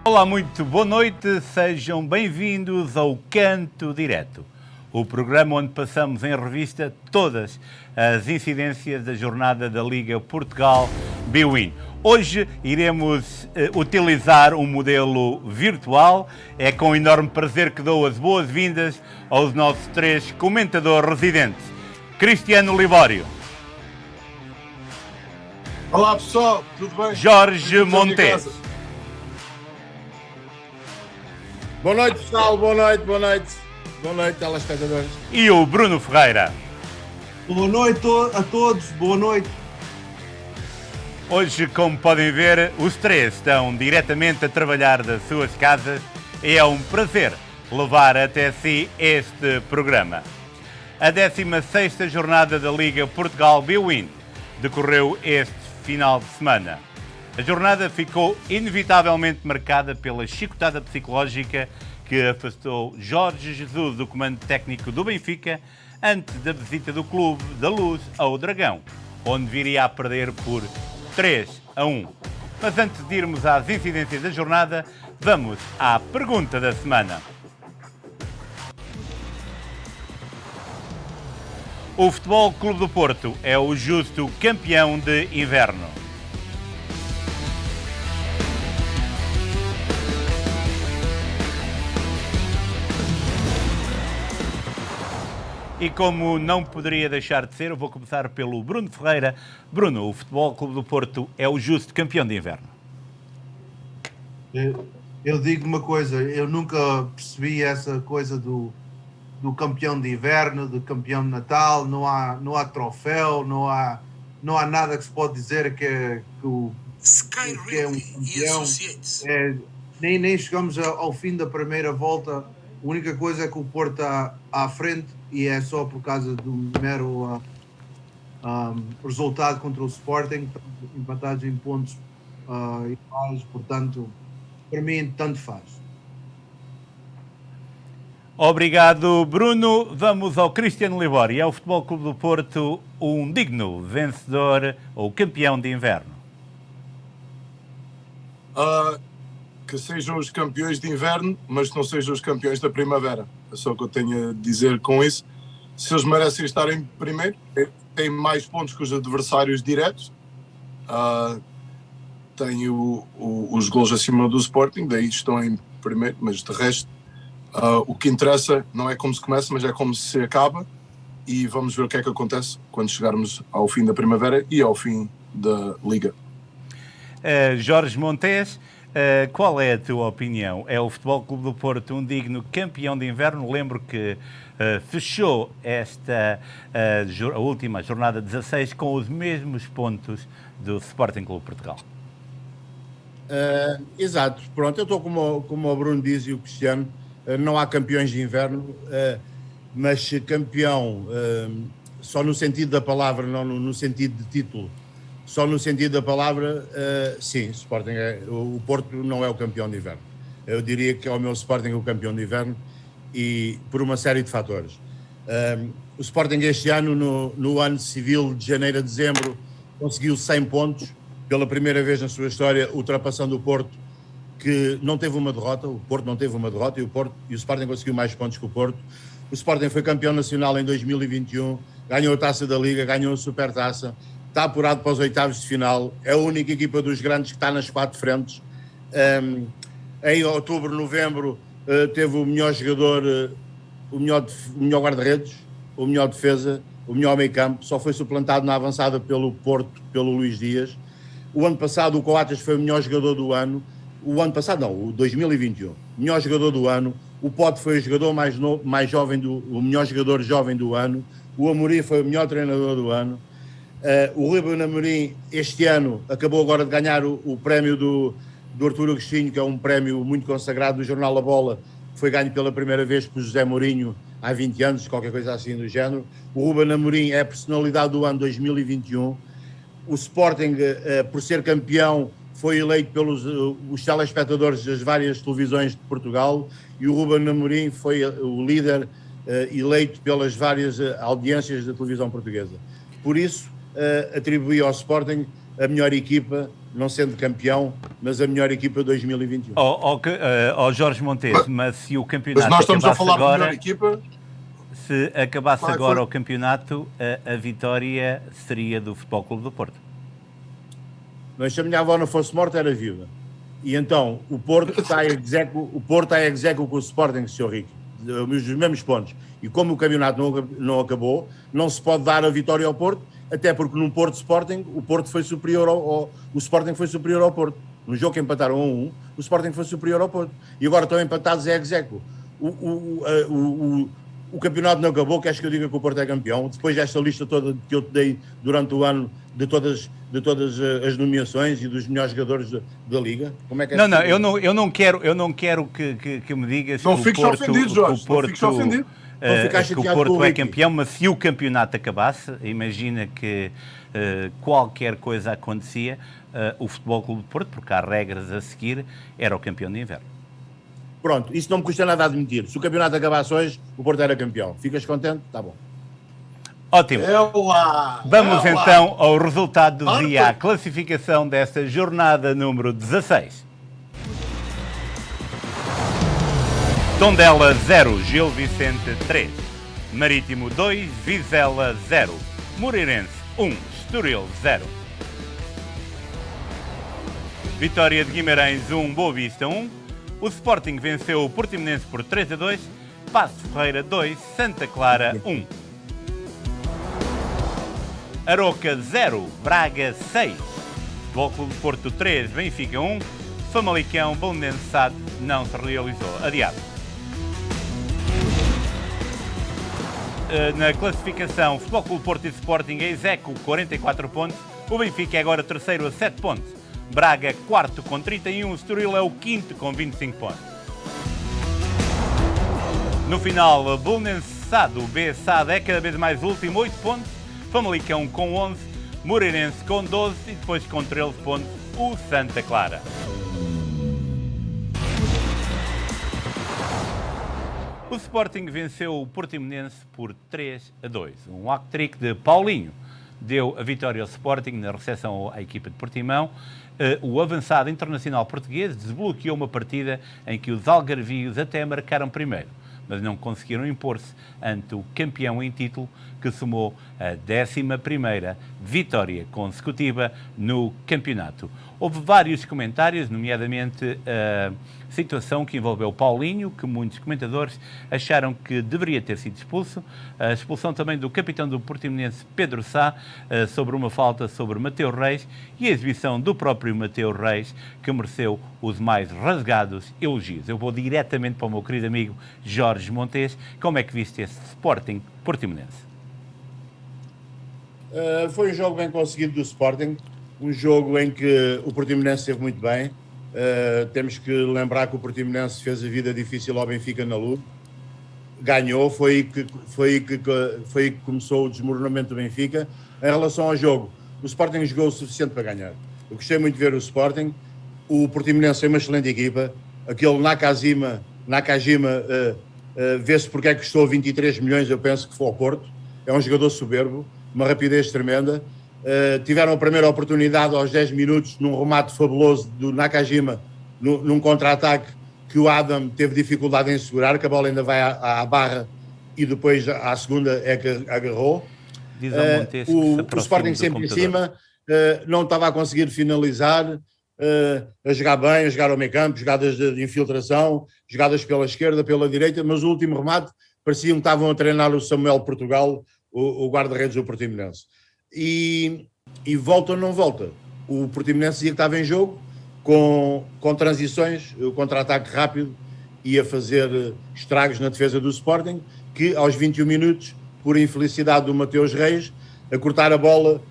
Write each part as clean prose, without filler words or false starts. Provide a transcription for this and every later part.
Olá, muito boa noite, sejam bem-vindos ao Canto Direto, o programa onde passamos em revista todas as incidências da jornada da Liga Portugal Bwin. Hoje iremos utilizar um modelo virtual. É com enorme prazer que dou as boas-vindas aos nossos três comentadores residentes. Cristiano Libório. Olá pessoal, tudo bem? Jorge Montes. Boa noite pessoal, boa noite telespectadores. E o Bruno Ferreira. Boa noite a todos, boa noite. Hoje, como podem ver, os três estão diretamente a trabalhar das suas casas e é um prazer levar até si este programa. A 16ª jornada da Liga Portugal Bwin decorreu este final de semana. A jornada ficou inevitavelmente marcada pela chicotada psicológica que afastou Jorge Jesus do comando técnico do Benfica antes da visita do Clube da Luz ao Dragão, onde viria a perder por 3-1. Mas antes de irmos às incidências da jornada, vamos à pergunta da semana. O Futebol Clube do Porto é o justo campeão de inverno. E como não poderia deixar de ser, eu vou começar pelo Bruno Ferreira. Bruno, o Futebol Clube do Porto é o justo campeão de inverno? Eu digo uma coisa, eu nunca percebi essa coisa do campeão de inverno, do campeão de Natal. Não há troféu, não há nada que se pode dizer que é um campeão. Nem chegamos ao fim da primeira volta. A única coisa é que o Porto está à frente e é só por causa do mero resultado contra o Sporting, empatados em pontos iguais, portanto, para mim, tanto faz. Obrigado, Bruno. Vamos ao Cristiano Libório. É o Futebol Clube do Porto um digno vencedor ou campeão de inverno? Que sejam os campeões de inverno, mas não sejam os campeões da primavera. É só o que eu tenho a dizer com isso. Se eles merecem estar em primeiro, têm mais pontos que os adversários diretos, têm os golos acima do Sporting, daí estão em primeiro, mas de resto, o que interessa não é como se começa, mas é como se acaba, e vamos ver o que é que acontece quando chegarmos ao fim da primavera e ao fim da Liga. Jorge Montes, qual é a tua opinião? É o Futebol Clube do Porto um digno campeão de inverno? Lembro que fechou a última jornada 16 com os mesmos pontos do Sporting Clube Portugal. Exato, pronto, eu estou como o Bruno diz e o Cristiano, não há campeões de inverno, mas campeão só no sentido da palavra, não no sentido de título. Só no sentido da palavra, sim, o Porto não é o campeão de inverno. Eu diria que é o meu Sporting o campeão de inverno e por uma série de fatores. O Sporting este ano, no ano civil de janeiro a dezembro, conseguiu 100 pontos, pela primeira vez na sua história, ultrapassando o Porto, que não teve uma derrota. O Porto não teve uma derrota e o Sporting conseguiu mais pontos que o Porto. O Sporting foi campeão nacional em 2021, ganhou a Taça da Liga, ganhou a Supertaça, está apurado para os oitavos de final, é a única equipa dos grandes que está nas 4 frentes. Em outubro, novembro, teve o melhor jogador, o melhor guarda-redes, o melhor defesa, o melhor meio-campo, só foi suplantado na avançada pelo Porto, pelo Luís Dias. O ano passado o Coates foi o melhor jogador do ano, o 2021, melhor jogador do ano. O Pote foi o jogador mais jovem, o melhor jogador jovem do ano. O Amorim foi o melhor treinador do ano. O Ruben Amorim este ano acabou agora de ganhar o prémio do Artur Agostinho, que é um prémio muito consagrado do jornal A Bola, que foi ganho pela primeira vez por José Mourinho há 20 anos, qualquer coisa assim do género. O Ruben Amorim é a personalidade do ano 2021. O Sporting, por ser campeão, foi eleito pelos os telespectadores das várias televisões de Portugal, e o Ruben Amorim foi o líder eleito pelas várias audiências da televisão portuguesa. Por isso, atribuí ao Sporting a melhor equipa, não sendo campeão, mas a melhor equipa de 2021. Jorge Montes, mas se o campeonato Mas nós estamos a falar agora, da melhor equipa. Se acabasse agora o campeonato, a vitória seria do Futebol Clube do Porto. Mas se a minha avó não fosse morta, era viva. E então, o Porto está em execo com o Sporting, Sr. Rico, os mesmos pontos. E como o campeonato não acabou, não se pode dar a vitória ao Porto, até porque num Porto Sporting, o Porto foi superior o Sporting foi superior ao Porto. No jogo que empataram 1-1, o Sporting foi superior ao Porto. E agora estão empatados em execo. O campeonato não acabou, queres que eu diga que o Porto é campeão? Depois desta lista toda que eu te dei durante o ano, de todas as nomeações e dos melhores jogadores da Liga? Como é que é eu não quero que me digas não que o Porto, ofendido, Jorge, que o Porto é campeão, mas se o campeonato acabasse, imagina que qualquer coisa acontecia, o Futebol Clube de Porto, porque há regras a seguir, era o campeão de inverno. Pronto, isso não me custa nada a admitir. Se o campeonato acabasse hoje, o Porto era campeão. Ficas contente? Tá bom. Ótimo. Vamos então ao resultado do dia, a classificação desta jornada número 16. Tondela 0, Gil Vicente 3, Marítimo 2, Vizela 0, Moreirense 1, Estoril 0. Vitória de Guimarães 1, Boa Vista 1. O Sporting venceu o Portimonense por 3-2, Paços de Ferreira 2, Santa Clara 1. Aroca 0, Braga 6, Futebol Clube de Porto 3, Benfica 1, Famalicão, Belenenses SAD não se realizou, adiado. Na classificação, Futebol Clube Porto e Sporting é execo 44 pontos, o Benfica é agora terceiro a 7 pontos. Braga, quarto com 31, Estoril é o quinto com 25 pontos. No final, Belenenses SAD, o B-SAD é cada vez mais último, 8 pontos, Famalicão com 11, Moreirense com 12 e depois com 13 pontos, o Santa Clara. O Sporting venceu o Portimonense por 3-2. Um hat-trick de Paulinho deu a vitória ao Sporting na recepção à equipa de Portimão. O avançado internacional português desbloqueou uma partida em que os algarvios até marcaram primeiro, mas não conseguiram impor-se ante o campeão em título, que somou a 11ª vitória consecutiva no campeonato. Houve vários comentários, nomeadamente a situação que envolveu Paulinho, que muitos comentadores acharam que deveria ter sido expulso, a expulsão também do capitão do Portimonense, Pedro Sá, sobre uma falta sobre Mateus Reis, e a exibição do próprio Mateus Reis, que mereceu os mais rasgados elogios. Eu vou diretamente para o meu querido amigo Jorge Montes. Como é que viste esse Sporting Portimonense? Foi um jogo bem conseguido do Sporting, um jogo em que o Portimonense esteve muito bem. Temos que lembrar que o Portimonense fez a vida difícil ao Benfica na Luz, ganhou, foi aí que começou o desmoronamento do Benfica. Em relação ao jogo, o Sporting jogou o suficiente para ganhar. Eu gostei muito de ver o Sporting. O Portimonense é uma excelente equipa. Aquele Nakajima vê-se porque é que custou 23 milhões, eu penso que foi ao Porto. É um jogador soberbo, uma rapidez tremenda. Tiveram a primeira oportunidade aos 10 minutos num remate fabuloso do Nakajima, num contra-ataque que o Adam teve dificuldade em segurar, que a bola ainda vai à barra e depois à segunda é que agarrou. O Sporting sempre em cima, não estava a conseguir finalizar, a jogar bem, a jogar ao meio campo, jogadas de infiltração, jogadas pela esquerda, pela direita, mas o último remate parecia que estavam a treinar o Samuel Portugal, o guarda-redes do Portimonense. E volta ou não volta, o Portimonense dizia que estava em jogo, com transições, o contra-ataque rápido ia fazer estragos na defesa do Sporting, que aos 21 minutos, por infelicidade do Mateus Reis, a cortar a bola,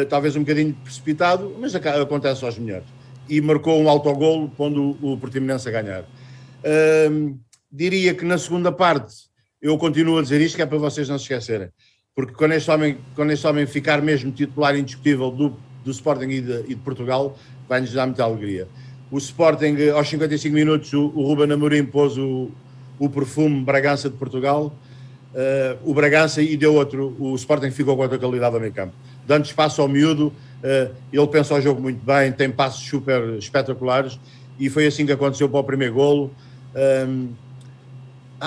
talvez um bocadinho precipitado, mas acontece aos melhores. E marcou um autogolo, pondo o Portimonense a ganhar. Diria que na segunda parte, eu continuo a dizer isto, que é para vocês não se esquecerem, porque quando este homem ficar mesmo titular indiscutível do Sporting e de Portugal, vai-nos dar muita alegria. O Sporting, aos 55 minutos, o Ruben Amorim pôs o perfume Bragança de Portugal, o Bragança, e deu outro, o Sporting ficou com outra qualidade ao meio campo, dando espaço ao miúdo, Ele pensa o jogo muito bem, tem passos super espetaculares e foi assim que aconteceu para o primeiro golo.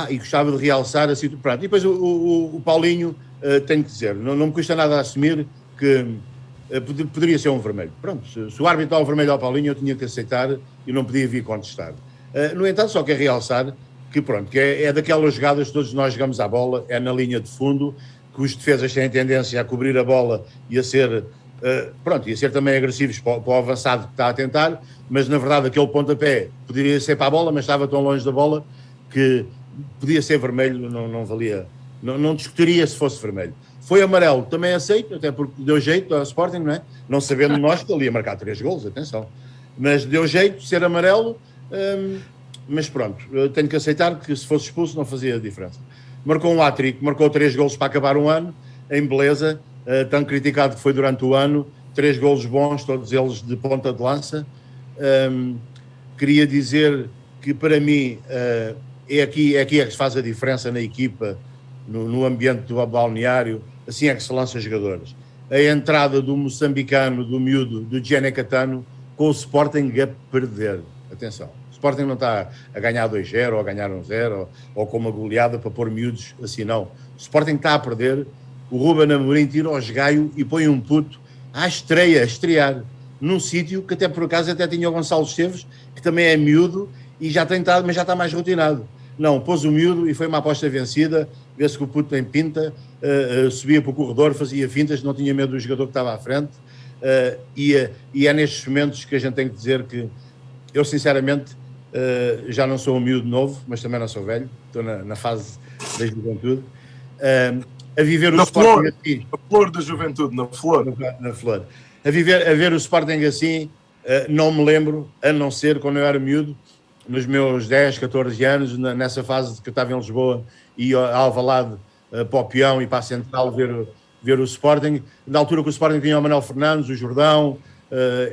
E gostava de realçar assim, pronto. E depois o Paulinho, tenho que dizer, não me custa nada assumir que poderia ser um vermelho. Pronto, se o árbitro dá um vermelho ao Paulinho, eu tinha que aceitar e não podia vir contestar. No entanto, só quero realçar que, pronto, que é daquelas jogadas que todos nós jogamos à bola, é na linha de fundo, que os defesas têm tendência a cobrir a bola e a ser, ia ser também agressivos para o avançado que está a tentar, mas na verdade aquele pontapé poderia ser para a bola, mas estava tão longe da bola que podia ser vermelho, não valia, não discutiria se fosse vermelho. Foi amarelo, também aceito, até porque deu jeito ao Sporting, não é? Não sabendo nós que ele ia marcar 3 golos, atenção. Mas deu jeito de ser amarelo, mas pronto, tenho que aceitar que se fosse expulso não fazia diferença. Marcou um hat-trick, marcou 3 golos para acabar um ano, em beleza, tão criticado que foi durante o ano, 3 golos bons, todos eles de ponta de lança. Queria dizer que para mim é aqui que se faz a diferença na equipa, no ambiente do balneário, assim é que se lança jogadores. A entrada do moçambicano, do miúdo, do Gianni Catano, com o Sporting a perder. Atenção, o Sporting não está a ganhar 2-0 ou a ganhar 1-0 ou com uma goleada para pôr miúdos assim, não. O Sporting está a perder, o Ruben Amorim tira o esgaio e põe um puto à estrear, num sítio que até por acaso até tinha o Gonçalo Esteves, que também é miúdo e já tem estado, mas já está mais rotinado. Não, pôs o miúdo e foi uma aposta vencida, vê-se que o puto tem pinta, subia para o corredor, fazia fintas, não tinha medo do jogador que estava à frente, e é nestes momentos que a gente tem que dizer que eu sinceramente já não sou um miúdo novo, mas também não sou velho, estou na fase da juventude, a viver o Sporting assim. Na flor da juventude, na flor. Na flor. A ver o Sporting assim, não me lembro, a não ser quando eu era miúdo, nos meus 10, 14 anos, nessa fase que eu estava em Lisboa, e a Alvalade para o Peão e para a Central ver o Sporting, na altura que o Sporting tinha o Manuel Fernandes, o Jordão,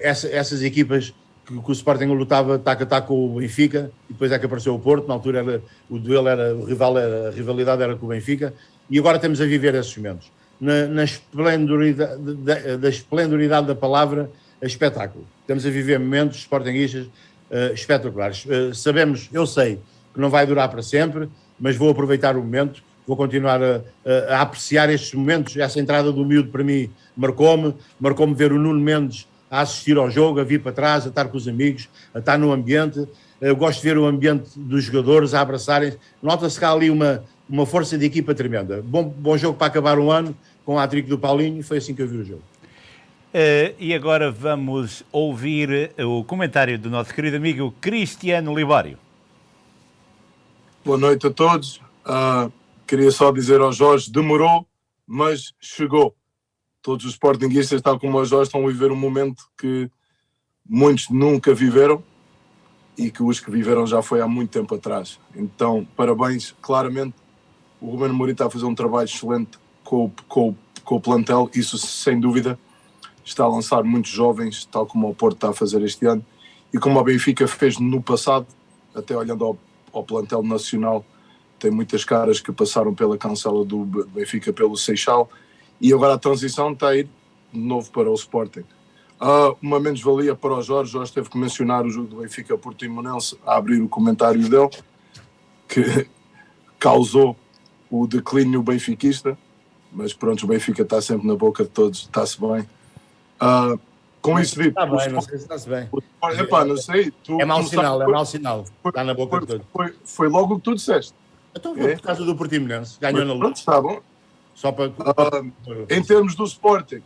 essas equipas que o Sporting lutava taco a taco com o Benfica, e depois é que apareceu o Porto, na altura a rivalidade era com o Benfica, e agora estamos a viver esses momentos. Na esplendoridade da palavra, espetáculo. Estamos a viver momentos sportinguistas espetaculares. Eu sei que não vai durar para sempre, mas vou aproveitar o momento, vou continuar a apreciar estes momentos. Essa entrada do miúdo para mim marcou-me ver o Nuno Mendes a assistir ao jogo, a vir para trás, a estar com os amigos, a estar no ambiente. Eu gosto de ver o ambiente dos jogadores a abraçarem. Nota-se que há ali uma força de equipa tremenda. Bom jogo para acabar o ano, com a hat-trick do Paulinho, foi assim que eu vi o jogo. E agora vamos ouvir o comentário do nosso querido amigo Cristiano Libório. Boa noite a todos. Queria só dizer ao Jorge, demorou, mas chegou. Todos os sportinguistas, tal como o Jorge, estão a viver um momento que muitos nunca viveram e que os que viveram já foi há muito tempo atrás. Então, parabéns. Claramente, o Ruben Amorim está a fazer um trabalho excelente com o plantel, isso sem dúvida. Está a lançar muitos jovens, tal como o Porto está a fazer este ano, e como o Benfica fez no passado, até olhando ao plantel nacional, tem muitas caras que passaram pela cancela do Benfica pelo Seixal, e agora a transição está a ir de novo para o Sporting. Uma menos-valia para o Jorge teve que mencionar o jogo do Benfica Portimonense a abrir o comentário dele, que causou o declínio benfiquista, mas pronto, o Benfica está sempre na boca de todos, está-se bem. Com isso dito, está bem, não sei se está-se bem. Não sei. É mau sinal. Está na boca de todos. Foi logo o que tu disseste. Então foi por causa do Portimonense. Ganhou na luta. Está bom. Só para... Em termos do Sporting,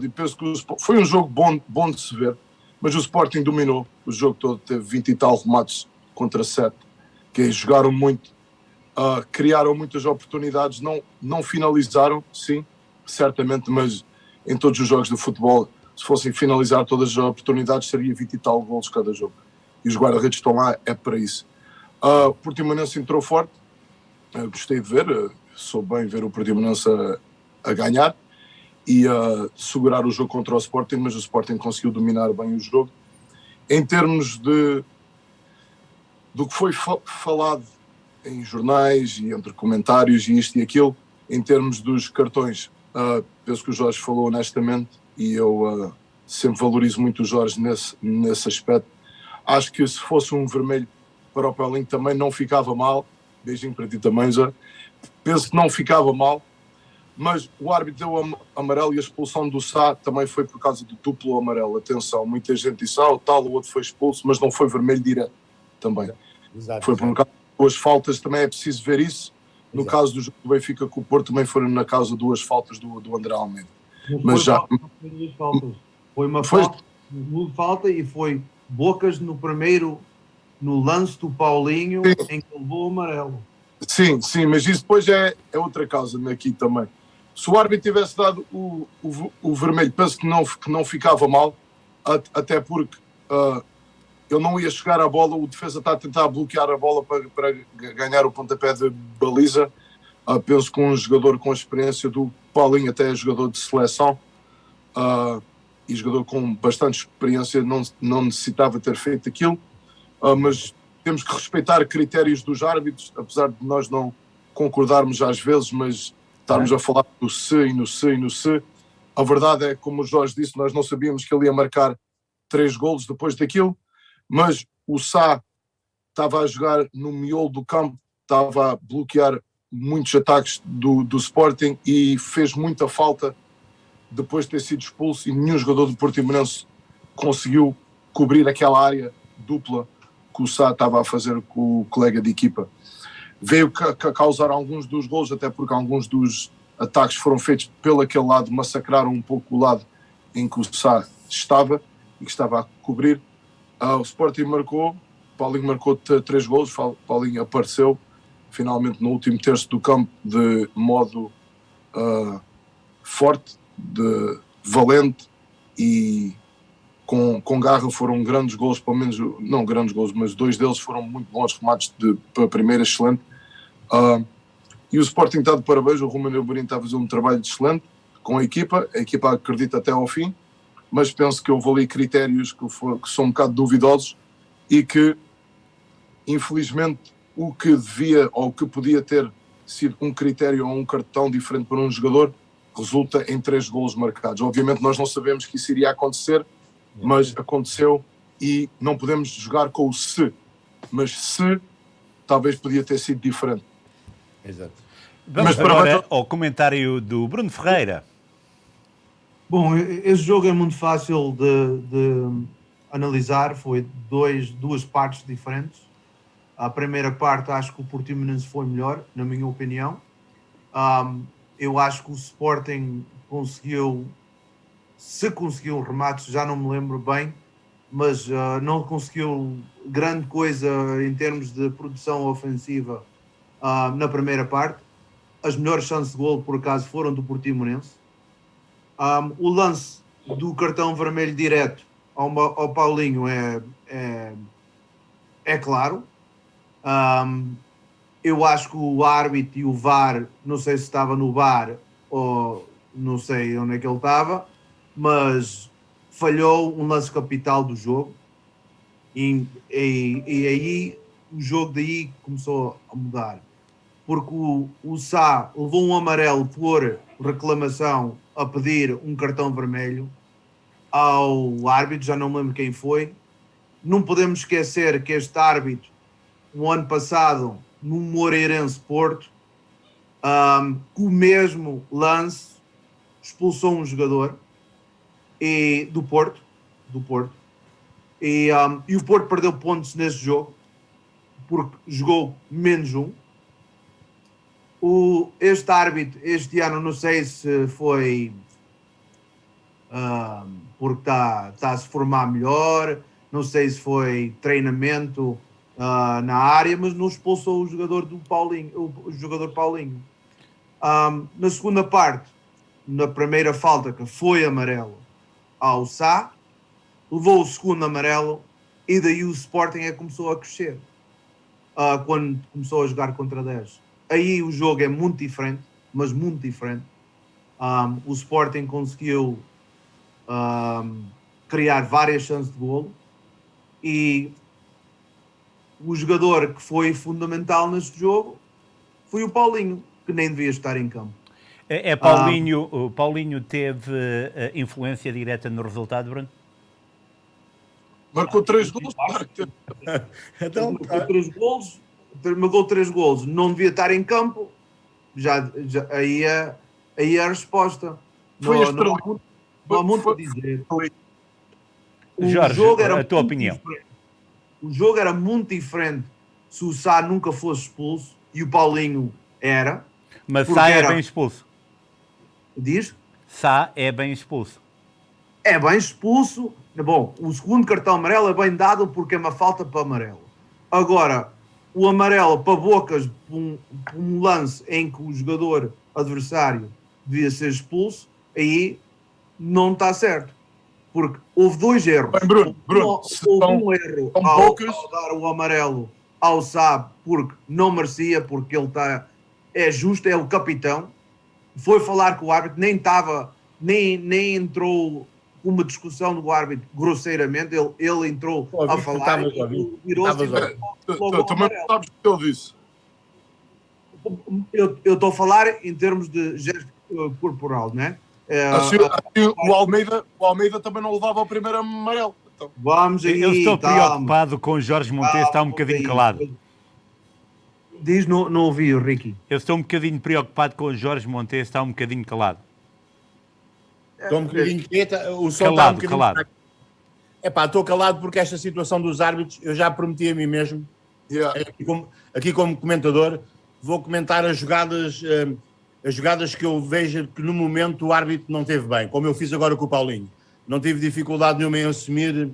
penso que foi um jogo bom de se ver, mas o Sporting dominou o jogo todo, teve 20 e tal remates contra 7, que jogaram muito, criaram muitas oportunidades, não finalizaram, sim, certamente, mas em todos os jogos de futebol, se fossem finalizar todas as oportunidades, seria 20 e tal golos cada jogo. E os guarda-redes estão lá, é para isso. O Portimonense entrou forte, gostei de ver, soube bem ver o Portimonense a ganhar e a segurar o jogo contra o Sporting, mas o Sporting conseguiu dominar bem o jogo. Em termos do que foi falado em jornais e entre comentários e isto e aquilo, em termos dos cartões, penso que o Jorge falou honestamente, e eu sempre valorizo muito o Jorge nesse aspecto. Acho que se fosse um vermelho para o Paulinho também não ficava mal. Beijinho para ti também, Jorge. Penso que não ficava mal, mas o árbitro deu amarelo e a expulsão do Sá também foi por causa do duplo amarelo. Atenção, muita gente disse, o tal, o outro foi expulso, mas não foi vermelho direto também. Exato, foi por causa de duas faltas, também é preciso ver isso. No caso do jogo do Benfica com o Porto, também foram na causa duas faltas do André Almeida. Mas já foi duas faltas. Foi uma falta e foi Bocas no lance do Paulinho, sim, em que levou o amarelo. Sim, mas isso depois é outra causa aqui também. Se o árbitro tivesse dado o vermelho, penso que não ficava mal, até porque ele não ia chegar à bola, o defesa está a tentar bloquear a bola para ganhar o pontapé de baliza. Penso que um jogador com a experiência do Paulinho, até jogador de seleção, e jogador com bastante experiência, não necessitava ter feito aquilo, mas temos que respeitar critérios dos árbitros, apesar de nós não concordarmos às vezes, mas estarmos a falar do se e no se e no se. A verdade é, como o Jorge disse, nós não sabíamos que ele ia marcar 3 golos depois daquilo, mas o Sá estava a jogar no miolo do campo, estava a bloquear muitos ataques do Sporting e fez muita falta depois de ter sido expulso, e nenhum jogador do Portimonense conseguiu cobrir aquela área dupla que o Sá estava a fazer com o colega de equipa. Veio causar alguns dos gols, até porque alguns dos ataques foram feitos pelo aquele lado, massacraram um pouco o lado em que o Sá estava e que estava a cobrir. O Sporting marcou, Paulinho marcou 3 gols, Paulinho apareceu finalmente no último terço do campo de modo forte, de valente e com garra. Foram grandes gols, pelo menos, não grandes gols, mas 2 deles foram muito bons remates para a primeira, excelente. E o Sporting está de parabéns, o Romano Amorim está a fazer um trabalho excelente com a equipa acredita até ao fim, mas penso que houve ali critérios que são um bocado duvidosos e que, infelizmente, o que devia ou o que podia ter sido um critério ou um cartão diferente para um jogador resulta em 3 golos marcados. Obviamente nós não sabemos que isso iria acontecer, mas aconteceu e não podemos jogar com o se, mas se talvez podia ter sido diferente. Exato. Vamos agora ao comentário do Bruno Ferreira. Bom, esse jogo é muito fácil de analisar, foi duas partes diferentes. A primeira parte, acho que o Portimonense foi melhor, na minha opinião. Eu acho que o Sporting conseguiu remates, já não me lembro bem, mas não conseguiu grande coisa em termos de produção ofensiva na primeira parte. As melhores chances de golo, por acaso, foram do Portimonense. O lance do cartão vermelho direto ao Paulinho é claro. Eu acho que o árbitro e o VAR, não sei se estava no VAR ou não sei onde é que ele estava, mas falhou um lance capital do jogo e aí o jogo daí começou a mudar, porque o Sá levou um amarelo por reclamação a pedir um cartão vermelho ao árbitro, já não me lembro quem foi. Não podemos esquecer que este árbitro, no ano passado, no Moreirense Porto, com o mesmo lance, expulsou um jogador do Porto, e o Porto perdeu pontos nesse jogo, porque jogou menos um. Este árbitro, este ano, não sei se foi porque está a se formar melhor, não sei se foi treinamento na área, mas não expulsou o jogador Paulinho. Na segunda parte, na primeira falta, que foi amarelo ao Sá, levou o segundo amarelo e daí o Sporting começou a crescer quando começou a jogar contra 10. Aí o jogo é muito diferente, mas muito diferente. O Sporting conseguiu criar várias chances de golo e o jogador que foi fundamental neste jogo foi o Paulinho, que nem devia estar em campo. O Paulinho teve influência direta no resultado, Bruno? Marcou 3 gols. Então, marcou 3 gols, não devia estar em campo, aí é a resposta. Foi Não há muito a dizer. Jorge, a tua opinião. O jogo era muito diferente se o Sá nunca fosse expulso e o Paulinho era. Mas Sá é bem expulso. Diz? Sá é bem expulso. É bem expulso. Bom, o segundo cartão amarelo é bem dado porque é uma falta para amarelo. Agora, o amarelo para Bocas, um lance em que o jogador adversário devia ser expulso, aí não está certo. Porque houve 2 erros. Bem, Bruno, houve um erro ao dar o amarelo ao Sá porque não merecia, porque ele é justo, é o capitão. Foi falar com o árbitro, nem entrou uma discussão do árbitro grosseiramente, ele entrou a falar e virou-se logo o também amarelo. sabes o que ele disse. Eu estou a falar em termos de gesto corporal, não é? O Almeida também não levava o primeiro amarelo. Então. Vamos aí. Eu estou preocupado com o Jorge Montes, está um bocadinho calado. Diz, não ouvi o Ricky. Eu estou um bocadinho preocupado com o Jorge Montes, está um bocadinho calado. Estou um bocadinho quieta, o som calado, está um bocadinho... Estou calado porque esta situação dos árbitros, eu já prometi a mim mesmo, aqui como comentador, vou comentar as jogadas que eu vejo que no momento o árbitro não teve bem, como eu fiz agora com o Paulinho. Não tive dificuldade nenhuma em assumir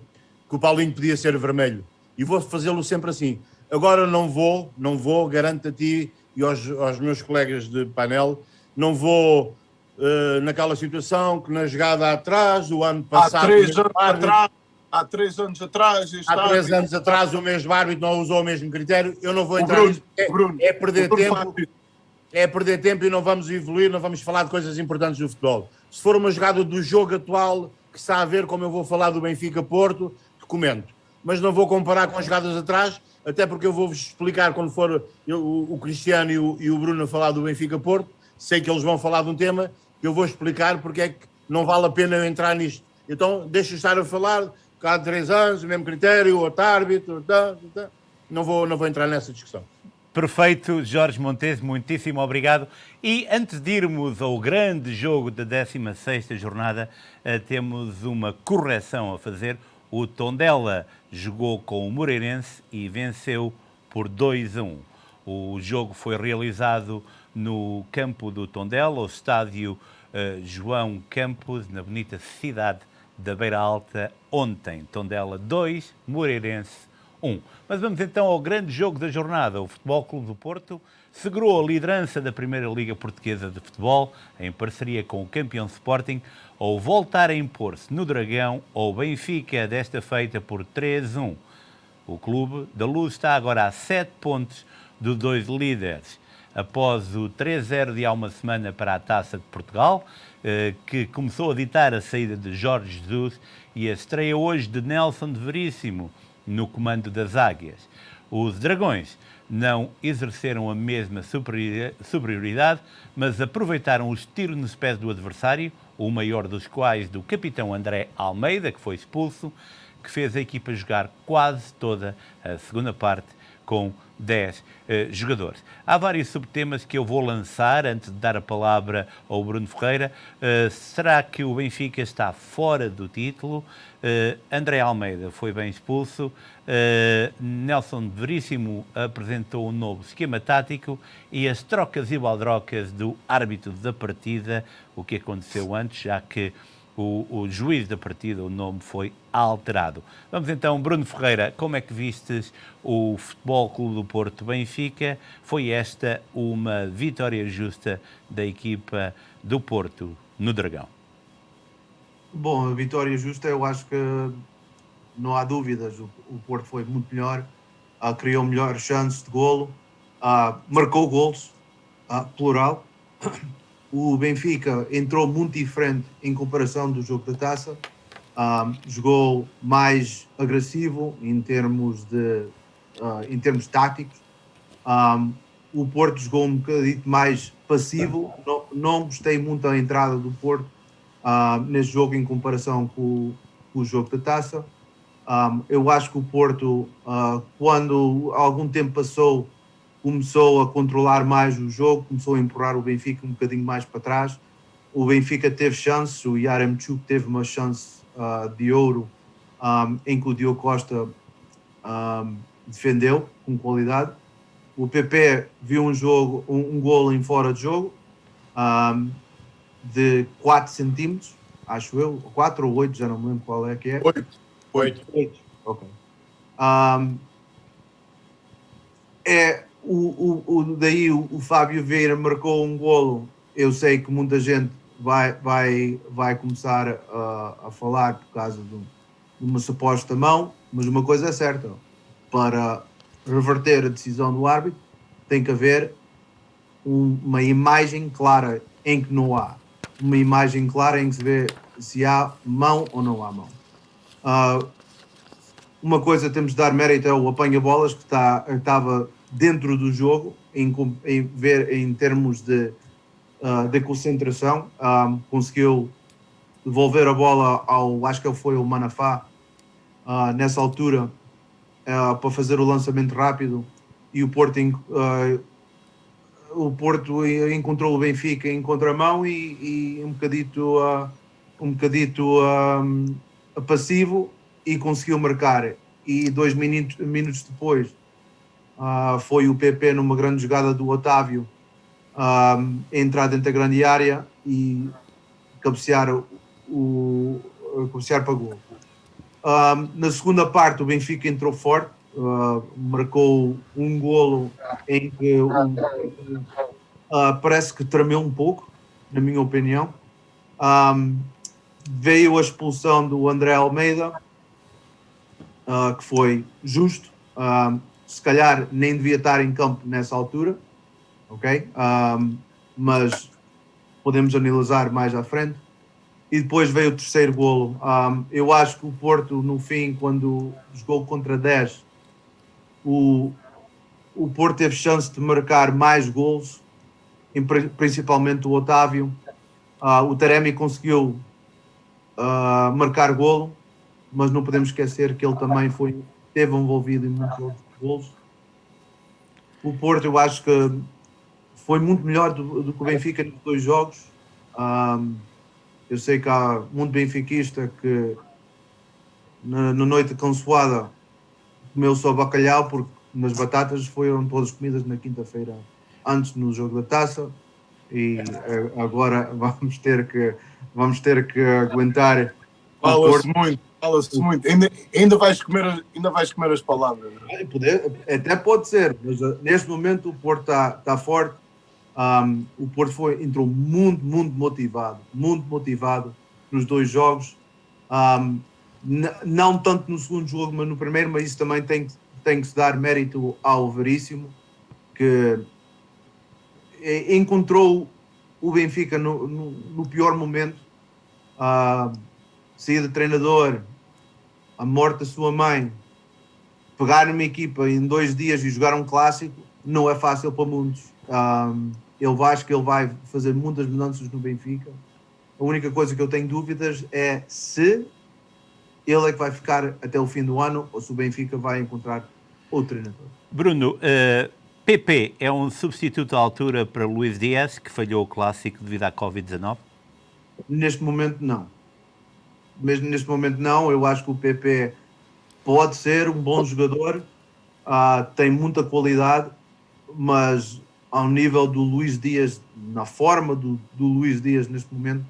que o Paulinho podia ser vermelho. E vou fazê-lo sempre assim. Agora não vou, garanto a ti e aos meus colegas de painel, não vou naquela situação que na jogada atrás, o ano passado... Há 3 anos atrás... Há 3 anos atrás o mesmo árbitro não usou o mesmo critério. Eu não vou entrar nisso. É perder tempo. É perder tempo e não vamos evoluir, não vamos falar de coisas importantes do futebol. Se for uma jogada do jogo atual, que está a ver como eu vou falar do Benfica-Porto, comento. Mas não vou comparar com as jogadas atrás, até porque eu vou-vos explicar quando for o Cristiano e o Bruno a falar do Benfica-Porto. Sei que eles vão falar de um tema, eu vou explicar porque é que não vale a pena eu entrar nisto. Então, deixa-me estar a falar, há 3 anos, o mesmo critério, outro árbitro, não vou entrar nessa discussão. Perfeito, Jorge Montes, muitíssimo obrigado. E antes de irmos ao grande jogo da 16ª jornada, temos uma correção a fazer. O Tondela jogou com o Moreirense e venceu por 2-1. O jogo foi realizado no campo do Tondela, o estádio João Campos, na bonita cidade da Beira Alta, ontem. Tondela 2, Moreirense 1. Mas vamos então ao grande jogo da jornada. O Futebol Clube do Porto segurou a liderança da Primeira Liga Portuguesa de Futebol, em parceria com o campeão Sporting, ao voltar a impor-se no Dragão ao Benfica, desta feita por 3-1. O Clube da Luz está agora a 7 pontos dos 2 líderes, após o 3-0 de há uma semana para a Taça de Portugal, que começou a ditar a saída de Jorge Jesus e a estreia hoje de Nelson de Veríssimo no comando das Águias. Os Dragões não exerceram a mesma superioridade, mas aproveitaram os tiros nos pés do adversário, o maior dos quais do capitão André Almeida, que foi expulso, que fez a equipa jogar quase toda a segunda parte com 10 jogadores. Há vários subtemas que eu vou lançar antes de dar a palavra ao Bruno Ferreira. Será que o Benfica está fora do título? André Almeida foi bem expulso. Nelson Veríssimo apresentou um novo esquema tático e as trocas e baldrocas do árbitro da partida, o que aconteceu antes, já que o juiz da partida, o nome foi alterado. Vamos então, Bruno Ferreira, como é que vistes o Futebol Clube do Porto Benfica? Foi esta uma vitória justa da equipa do Porto no Dragão? Bom, a vitória justa, eu acho que não há dúvidas. O Porto foi muito melhor, criou melhores chances de golo, marcou golos, plural. O Benfica entrou muito diferente em comparação do jogo da Taça. Jogou mais agressivo em termos táticos. O Porto jogou um bocadinho mais passivo, não gostei muito da entrada do Porto neste jogo em comparação com o jogo da Taça. Eu acho que o Porto, quando algum tempo passou, começou a controlar mais o jogo, começou a empurrar o Benfica um bocadinho mais para trás. O Benfica teve chances, o Yaremchuk teve uma chance de ouro em que o Diogo Costa defendeu com qualidade. O PP viu um golo em fora de jogo de 4 centímetros, acho eu, 4 ou 8, já não me lembro qual é que é. 8. Ok. Daí o Fábio Vieira marcou um golo. Eu sei que muita gente vai começar a falar por causa de uma suposta mão, mas uma coisa é certa: para reverter a decisão do árbitro tem que haver uma imagem clara em que não há. Uma imagem clara em que se vê se há mão ou não há mão. Uma coisa temos de dar mérito ao apanha-bolas, que estava dentro do jogo, em termos de concentração. Conseguiu devolver a bola acho que foi o Manafá, nessa altura, para fazer o lançamento rápido, e o Porto encontrou o Benfica em contramão e um bocadito passivo, e conseguiu marcar. E 2 minutos depois foi o PP numa grande jogada do Otávio entrar dentro da grande área e cabecear para gol. Na segunda parte o Benfica entrou forte, marcou um golo em que parece que tremeu um pouco, na minha opinião. Veio a expulsão do André Almeida, que foi justo. Se calhar nem devia estar em campo nessa altura, ok? Mas podemos analisar mais à frente. E depois veio o terceiro golo. Eu acho que o Porto, no fim, quando jogou contra 10, o Porto teve chance de marcar mais golos, principalmente o Otávio. O Taremi conseguiu marcar golo, mas não podemos esquecer que ele também esteve envolvido em muitos outros golos. O Porto, eu acho que foi muito melhor do que o Benfica nos 2 jogos. Eu sei que há muito benfiquista que na noite consoada comeu só bacalhau, porque nas batatas foram todas comidas na quinta-feira antes no jogo da Taça, e agora vamos ter que aguentar. Fala-se muito. Ainda vais comer as palavras. Até pode ser, mas neste momento o Porto está forte. O Porto entrou muito motivado nos 2 jogos. Não tanto no segundo jogo, mas no primeiro, mas isso também tem que se dar mérito ao Veríssimo, que encontrou o Benfica no pior momento. Saída de treinador, a morte da sua mãe, pegar numa equipa em 2 dias e jogar um clássico não é fácil para muitos. Eu acho que ele vai fazer muitas mudanças no Benfica. A única coisa que eu tenho dúvidas é se ele é que vai ficar até o fim do ano ou se o Benfica vai encontrar outro treinador. Bruno, PP é um substituto à altura para Luís Dias, que falhou o clássico devido à Covid-19? Neste momento, não. Mesmo neste momento, não. Eu acho que o PP pode ser um bom jogador, tem muita qualidade, mas ao nível do Luís Dias, na forma do Luís Dias neste momento,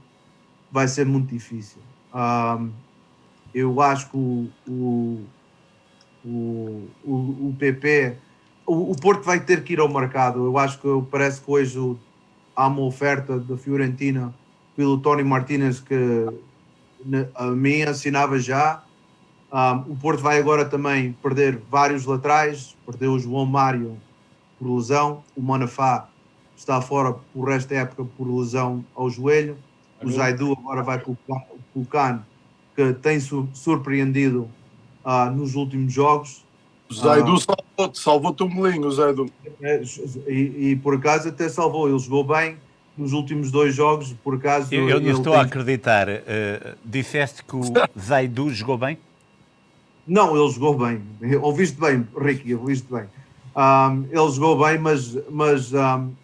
vai ser muito difícil. Eu acho que o PP, o Porto vai ter que ir ao mercado. Eu acho que parece que hoje há uma oferta da Fiorentina pelo Tony Martínez que a mim assinava já. O Porto vai agora também perder vários laterais, perdeu o João Mário por lesão, o Manafá está fora por resto da época por lesão ao joelho, o Zaidu agora vai com o Can, que tem surpreendido nos últimos jogos. O Zaidu salvou-te um melinho, o Zaidu. E por acaso até salvou, ele jogou bem. nos últimos 2 jogos, por acaso... Eu não estou a acreditar. Disseste que o Zaidu jogou bem? Não, ele jogou bem. Ouviste bem, Ricky, ouviste bem. Ele jogou bem, mas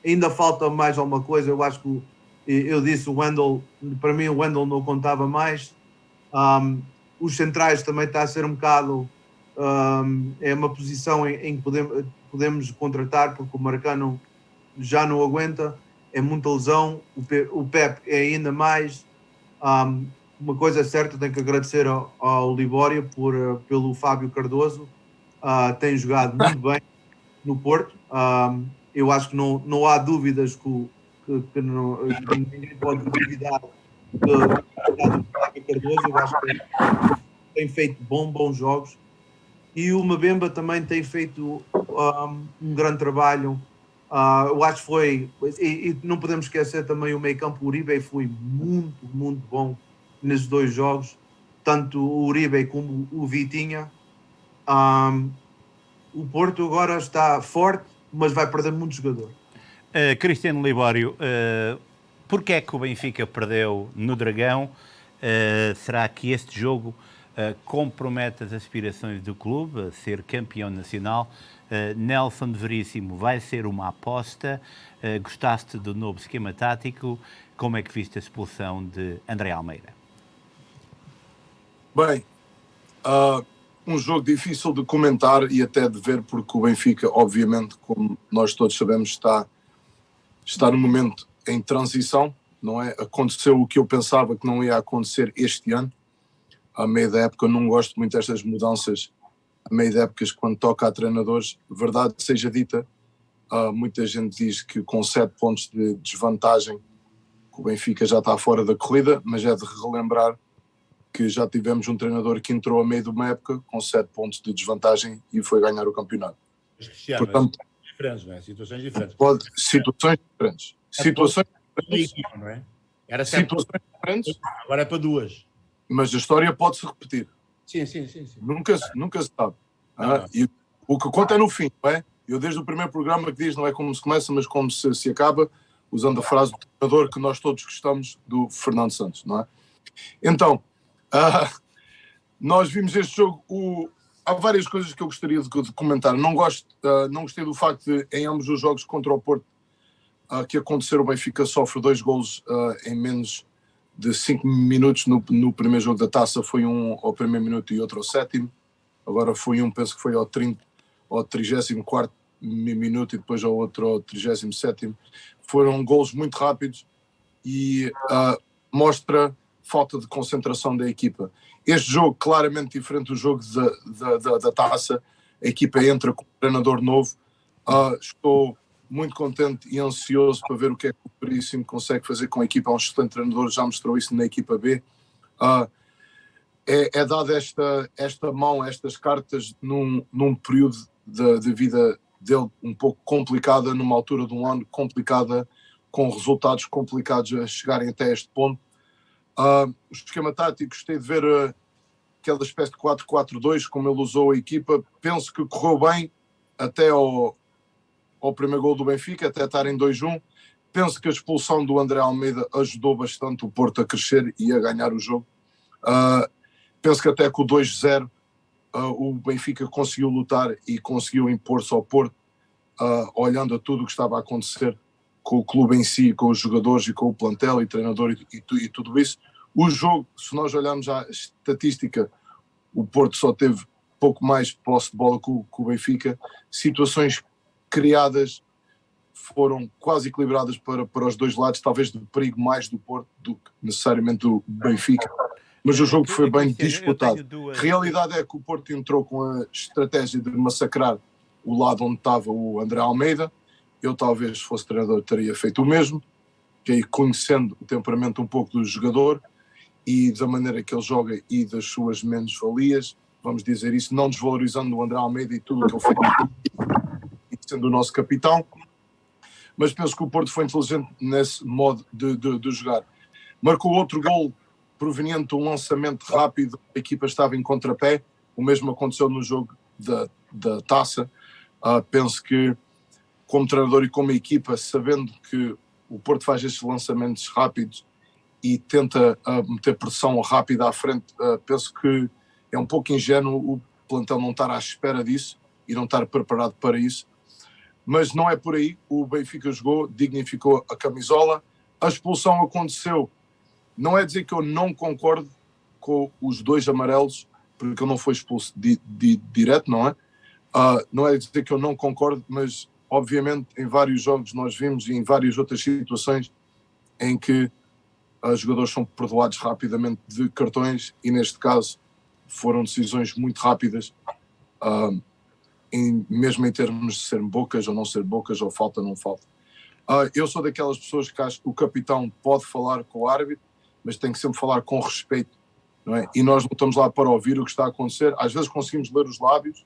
ainda falta mais alguma coisa. Eu acho que eu disse o Wendell, para mim o Wendell não contava mais. Os centrais também está a ser um bocado, é uma posição em que podemos contratar, porque o Marcano já não aguenta, é muita lesão, o Pep é ainda mais. Uma coisa certa, tenho que agradecer ao Libório pelo Fábio Cardoso, tem jogado muito bem no Porto. Eu acho que não há dúvidas que ninguém pode duvidar do Fábio Cardoso. Eu acho que tem feito bons jogos, e o Mbemba também tem feito um grande trabalho. Eu acho que foi, e não podemos esquecer também o meio campo. O Uribe foi muito bom nesses 2 jogos, tanto o Uribe como o Vitinha. O Porto agora está forte, mas vai perder muito jogador. Cristiano Libório, porquê é que o Benfica perdeu no Dragão? Será que este jogo compromete as aspirações do clube a ser campeão nacional? Nelson de Veríssimo vai ser uma aposta? Gostaste do novo esquema tático? Como é que viste a expulsão de André Almeida? Bem, um jogo difícil de comentar e até de ver, porque o Benfica, obviamente, como nós todos sabemos, está no momento em transição, não é? Aconteceu o que eu pensava que não ia acontecer este ano. A meio da época, eu não gosto muito destas mudanças a meio de épocas quando toca a treinadores. Verdade seja dita, muita gente diz que com 7 pontos de desvantagem o Benfica já está fora da corrida, mas é de relembrar que já tivemos um treinador que entrou a meio de uma época com 7 pontos de desvantagem e foi ganhar o campeonato. Mas, Cristiano, portanto, diferentes, não é? Situações diferentes. Situações diferentes. Situações diferentes. Não é? Era situações diferentes. Agora é para 2. Mas a história pode-se repetir. Sim. Nunca se sabe. E o que conta é no fim, não é? Eu desde o primeiro programa que diz não é como se começa, mas como se acaba, usando a frase do treinador que nós todos gostamos, do Fernando Santos, não é? Então, nós vimos este jogo. Há várias coisas que eu gostaria de comentar. Não gostei do facto de, em ambos os jogos contra o Porto, que aconteceram, o Benfica sofre 2 golos em menos de 5 minutos. No primeiro jogo da Taça foi um ao primeiro minuto e outro ao 7º. Agora foi penso que foi ao 34º minuto e depois ao outro ao 37º. Foram golos muito rápidos e mostra falta de concentração da equipa. Este jogo, claramente diferente do jogo da Taça, a equipa entra com um treinador novo. Estou muito contente e ansioso para ver o que é que o Veríssimo consegue fazer com a equipa. É um excelente treinador, já mostrou isso na equipa B. É dada esta mão, estas cartas, num período de vida dele um pouco complicada, numa altura de um ano complicada, com resultados complicados a chegarem até este ponto. O esquema tático, gostei de ver aquela espécie de 4-4-2, como ele usou a equipa. Penso que correu bem até ao primeiro gol do Benfica, até estar em 2-1. Penso que a expulsão do André Almeida ajudou bastante o Porto a crescer e a ganhar o jogo. Penso que até com o 2-0 o Benfica conseguiu lutar e conseguiu impor-se ao Porto, olhando a tudo o que estava a acontecer com o clube em si, com os jogadores e com o plantel e treinador e tudo isso. O jogo, se nós olharmos a estatística, o Porto só teve pouco mais posse de bola que o Benfica. Situações criadas foram quase equilibradas para os dois lados, talvez de perigo mais do Porto do que necessariamente do Benfica. Mas o jogo foi bem disputado. A realidade é que o Porto entrou com a estratégia de massacrar o lado onde estava o André Almeida. Eu talvez, se fosse treinador, teria feito o mesmo, que aí conhecendo o temperamento um pouco do jogador e da maneira que ele joga e das suas menos-valias, vamos dizer isso, não desvalorizando o André Almeida e tudo o que ele fez, sendo o nosso capitão. Mas penso que o Porto foi inteligente nesse modo de jogar. Marcou outro gol proveniente de um lançamento rápido, a equipa estava em contrapé, o mesmo aconteceu no jogo da Taça. Penso que, como treinador e como equipa, sabendo que o Porto faz estes lançamentos rápidos e tenta meter pressão rápida à frente. Penso que é um pouco ingênuo o plantel não estar à espera disso e não estar preparado para isso. Mas não é por aí. O Benfica jogou, dignificou a camisola. A expulsão aconteceu. Não é dizer que eu não concordo com os 2 amarelos, porque ele não foi expulso direto, não é? Não é dizer que eu não concordo, mas obviamente em vários jogos nós vimos e em várias outras situações em que os jogadores são perdoados rapidamente de cartões e neste caso foram decisões muito rápidas, mesmo em termos de ser bocas ou não ser bocas, ou falta ou não falta. Eu sou daquelas pessoas que acho que o capitão pode falar com o árbitro, mas tem que sempre falar com respeito, não é? E nós não estamos lá para ouvir o que está a acontecer. Às vezes conseguimos ler os lábios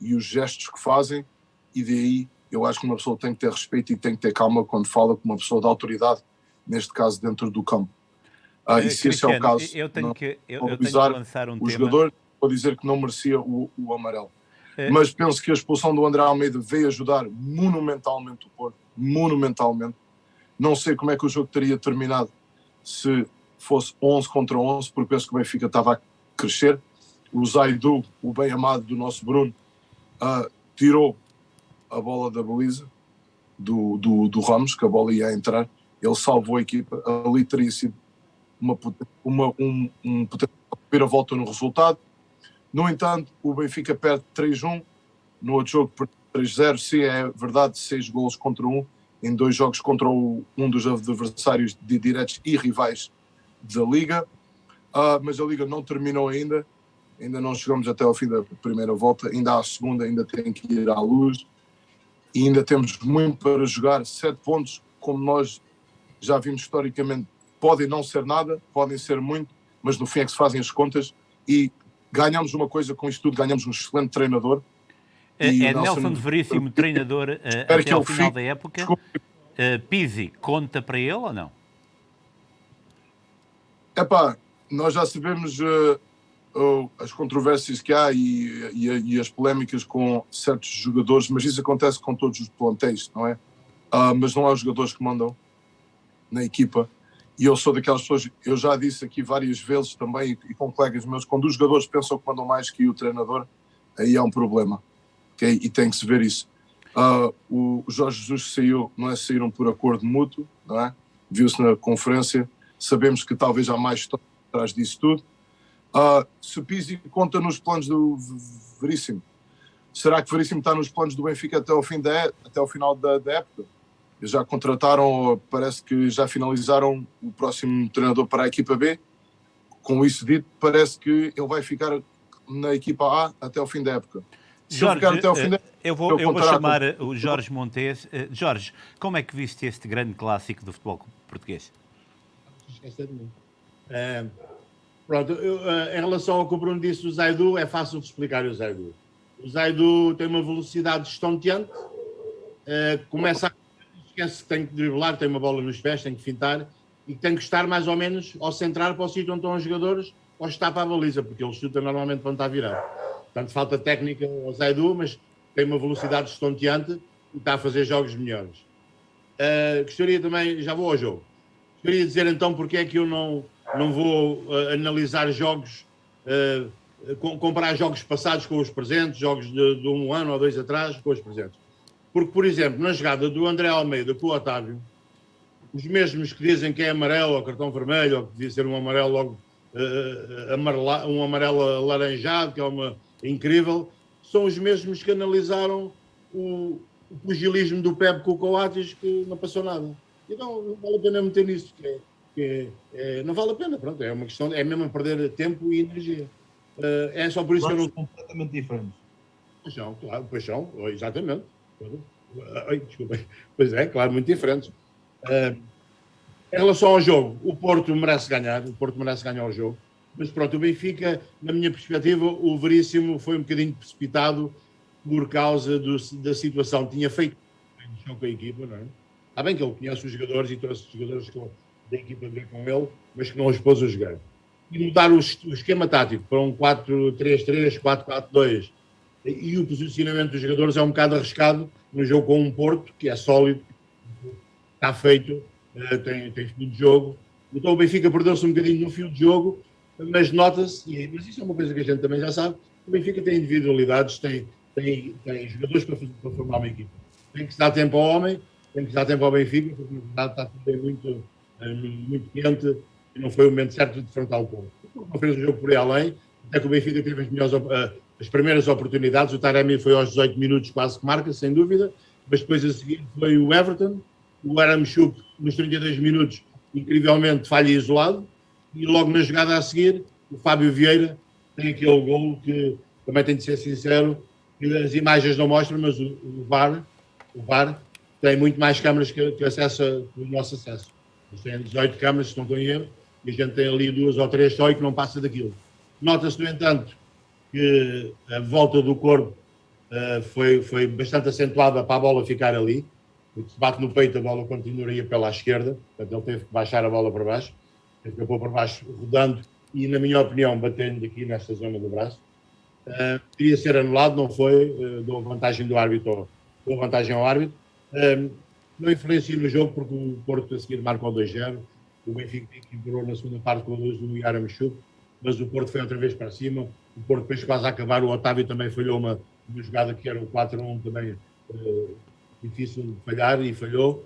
e os gestos que fazem, e daí eu acho que uma pessoa tem que ter respeito e tem que ter calma quando fala com uma pessoa de autoridade, neste caso dentro do campo. E se esse é o caso, eu tenho que lançar um o tema. jogador, vou dizer que não merecia o amarelo. Mas penso que a expulsão do André Almeida veio ajudar monumentalmente o Porto, monumentalmente. Não sei como é que o jogo teria terminado se fosse 11 contra 11, porque penso que o Benfica estava a crescer. O Zaidu, o bem amado do nosso Bruno, tirou a bola da baliza do Ramos, que a bola ia entrar. Ele salvou a equipa. Ali teria sido um potencial volta no resultado. No entanto, o Benfica perde 3-1, no outro jogo perde 3-0, sim, é verdade, 6 golos contra 1, em 2 jogos contra um dos adversários diretos e rivais da Liga, mas a Liga não terminou ainda não chegamos até ao fim da primeira volta, ainda há a segunda, ainda tem que ir à luz, e ainda temos muito para jogar. 7 pontos, como nós já vimos historicamente, podem não ser nada, podem ser muito, mas no fim é que se fazem as contas, e ganhamos uma coisa com isto tudo, ganhamos um excelente treinador. Nelson Veríssimo, treinador até ao final da época. Pizzi, conta para ele ou não? Nós já sabemos as controvérsias que há e as polémicas com certos jogadores, mas isso acontece com todos os plantéis, não é? Mas não há os jogadores que mandam na equipa. E eu sou daquelas pessoas, eu já disse aqui várias vezes também, e com colegas meus, quando os jogadores pensam que mandam mais que o treinador, aí há um problema, okay? E tem que se ver isso. O Jorge Jesus saíram por acordo mútuo, não é? Viu-se na conferência, sabemos que talvez há mais história atrás disso tudo. Se o Pizzi conta nos planos do Veríssimo, será que o Veríssimo está nos planos do Benfica até ao final da época? Já contrataram, parece que já finalizaram o próximo treinador para a equipa B. Com isso dito, parece que ele vai ficar na equipa A até ao fim da época. Jorge, eu vou chamar o Jorge Montes. Jorge, como é que viste este grande clássico do futebol português? Esquece de mim. Pronto, em relação ao que o Bruno disse do Zaidu, é fácil de explicar o Zaidu. O Zaidu tem uma velocidade estonteante, começa a esquece que tem que driblar, tem uma bola nos pés, tem que fintar e tem que estar mais ou menos ao centrar para o sítio onde estão os jogadores ou está para a baliza, porque ele chuta normalmente quando está a virar. Portanto, falta técnica ao Zaidu, mas tem uma velocidade estonteante e está a fazer jogos melhores. Gostaria também, já vou ao jogo, gostaria de dizer então porque é que eu não vou analisar jogos, comparar jogos passados com os presentes, jogos de um ano ou 2 atrás com os presentes. Porque, por exemplo, na jogada do André Almeida com o Otávio, os mesmos que dizem que é amarelo ou cartão vermelho, ou que devia ser um amarelo logo um amarelo alaranjado, que é incrível, são os mesmos que analisaram o pugilismo do Pepe com o Coates, que não passou nada. Então não vale a pena meter nisso, não vale a pena, pronto, é uma questão, é mesmo perder tempo e energia. É só por isso que eu não... completamente diferentes. Pois são, exatamente. Desculpa. Pois é, claro, muito diferentes. Em relação ao jogo, o Porto merece ganhar o jogo, mas pronto, o Benfica, na minha perspectiva, o Veríssimo foi um bocadinho precipitado por causa da situação. Tinha feito no chão com a equipa, não é? Está bem que ele conhece os jogadores e trouxe os jogadores da equipa a ver com ele, mas que não os pôs a jogar. E mudar o esquema tático para um 4-3-3, 4-4-2, e o posicionamento dos jogadores é um bocado arriscado no jogo com um Porto, que é sólido, está feito, tem fio de jogo. Então o Benfica perdeu-se um bocadinho no fio de jogo, mas nota-se, mas isso é uma coisa que a gente também já sabe, o Benfica tem individualidades, tem jogadores para formar uma equipa. Tem que se dar tempo ao homem, tem que se dar tempo ao Benfica, porque na verdade está tudo muito quente e não foi o momento certo de defrontar o Porto. O Porto não fez o jogo por aí além, até que o Benfica teve as primeiras oportunidades. O Taremi foi aos 18 minutos quase que marca, sem dúvida, mas depois a seguir foi o Everton, o Aramchuk nos 32 minutos, incrivelmente falha isolado, e logo na jogada a seguir, o Fábio Vieira tem aquele golo que, também tenho de ser sincero, que as imagens não mostram, mas o VAR tem muito mais câmaras que o nosso acesso. Tem 18 câmaras, se não estou em erro, e a gente tem ali 2 ou 3 só e que não passa daquilo. Nota-se, no entanto, que a volta do corpo foi bastante acentuada para a bola ficar ali, porque se bate no peito a bola continuaria pela esquerda, portanto ele teve que baixar a bola para baixo, teve que pôr para baixo rodando e, na minha opinião, batendo aqui nesta zona do braço. Queria ser anulado, não foi, dou vantagem ao árbitro. Não influencia no jogo porque o Porto a seguir marcou 2-0, o Benfica equilibrou na segunda parte com a luz do Yaramchuk, mas o Porto foi outra vez para cima, o Porto depois quase a acabar, o Otávio também falhou uma jogada que era o 4-1 também difícil de falhar e falhou.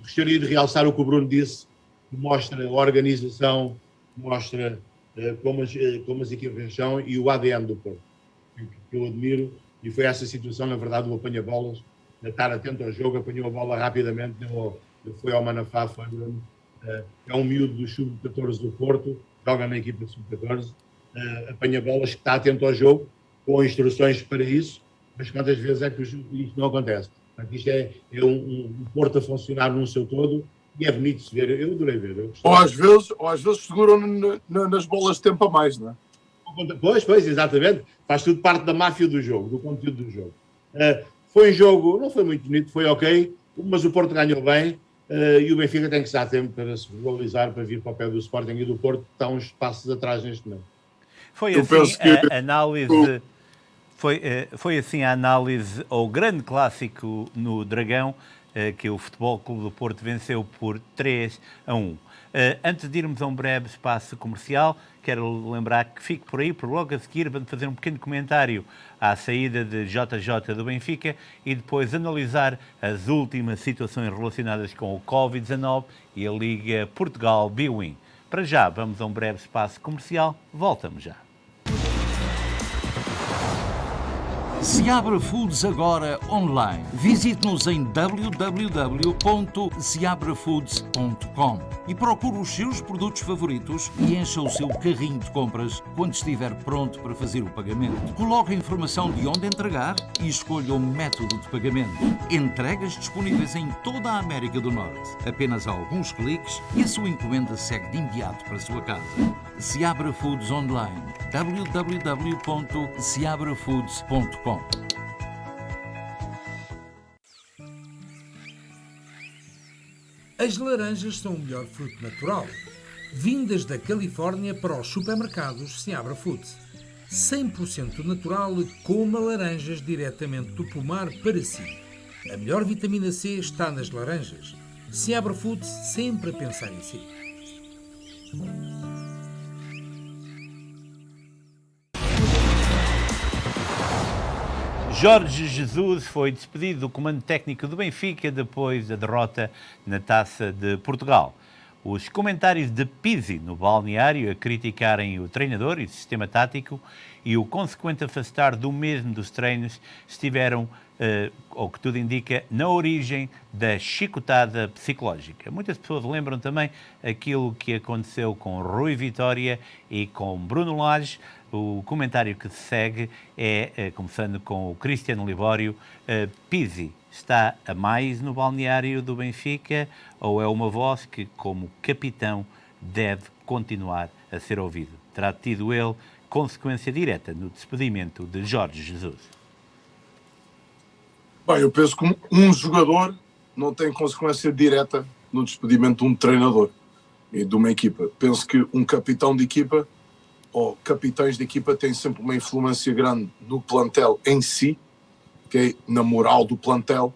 Gostaria de realçar o que o Bruno disse, que mostra a organização, mostra como as equipas são e o ADN do Porto, que eu admiro, e foi essa situação, na verdade, o apanha-bolas, de estar atento ao jogo, apanhou a bola rapidamente, foi ao Manafá, foi Bruno, é um miúdo do sub-14 do Porto, joga na equipa de sub-14, apanha-bolas, que está atento ao jogo, com instruções para isso, mas quantas vezes é que isto não acontece? Portanto, isto é um Porto a funcionar num seu todo, e é bonito de se ver, eu adorei ver. Ou às vezes seguram nas bolas de tempo a mais, não é? Pois, exatamente. Faz tudo parte da máfia do jogo, do conteúdo do jogo. Foi um jogo, não foi muito bonito, foi ok, mas o Porto ganhou bem e o Benfica tem que se dar tempo para se valorizar, para vir para o pé do Sporting e do Porto, que está uns passos atrás neste momento. Foi assim a análise... Foi assim a análise ao grande clássico no Dragão, que o Futebol Clube do Porto venceu por 3-1. Antes de irmos a um breve espaço comercial, quero lembrar que fique por aí, por logo a seguir, para fazer um pequeno comentário à saída de JJ do Benfica e depois analisar as últimas situações relacionadas com o Covid-19 e a Liga Portugal Bwin. Para já, vamos a um breve espaço comercial, voltamos já. Seabra Foods agora online. Visite-nos em www.seabrafoods.com e procure os seus produtos favoritos e encha o seu carrinho de compras quando estiver pronto para fazer o pagamento. Coloque a informação de onde entregar e escolha o método de pagamento. Entregas disponíveis em toda a América do Norte. Apenas alguns cliques e a sua encomenda segue de imediato para a sua casa. Seabra Foods online. www.seabrafoods.com. As laranjas são o melhor fruto natural, vindas da Califórnia para os supermercados Seabra Foods. 100% natural, coma laranjas diretamente do pomar para si. A melhor vitamina C está nas laranjas. Seabra Foods, sempre a pensar em si. Jorge Jesus foi despedido do comando técnico do Benfica depois da derrota na Taça de Portugal. Os comentários de Pizzi no balneário a criticarem o treinador e o sistema tático e o consequente afastar do mesmo dos treinos estiveram, ao que tudo indica, na origem da chicotada psicológica. Muitas pessoas lembram também aquilo que aconteceu com Rui Vitória e com Bruno Lage. O comentário que se segue é, começando com o Cristiano Libório, Pizzi está a mais no balneário do Benfica ou é uma voz que, como capitão, deve continuar a ser ouvido? Terá tido ele consequência direta no despedimento de Jorge Jesus? Bem, eu penso que um jogador não tem consequência direta no despedimento de um treinador e de uma equipa. Penso que um capitão de equipa ou capitães de equipa têm sempre uma influência grande no plantel em si, okay? Na moral do plantel,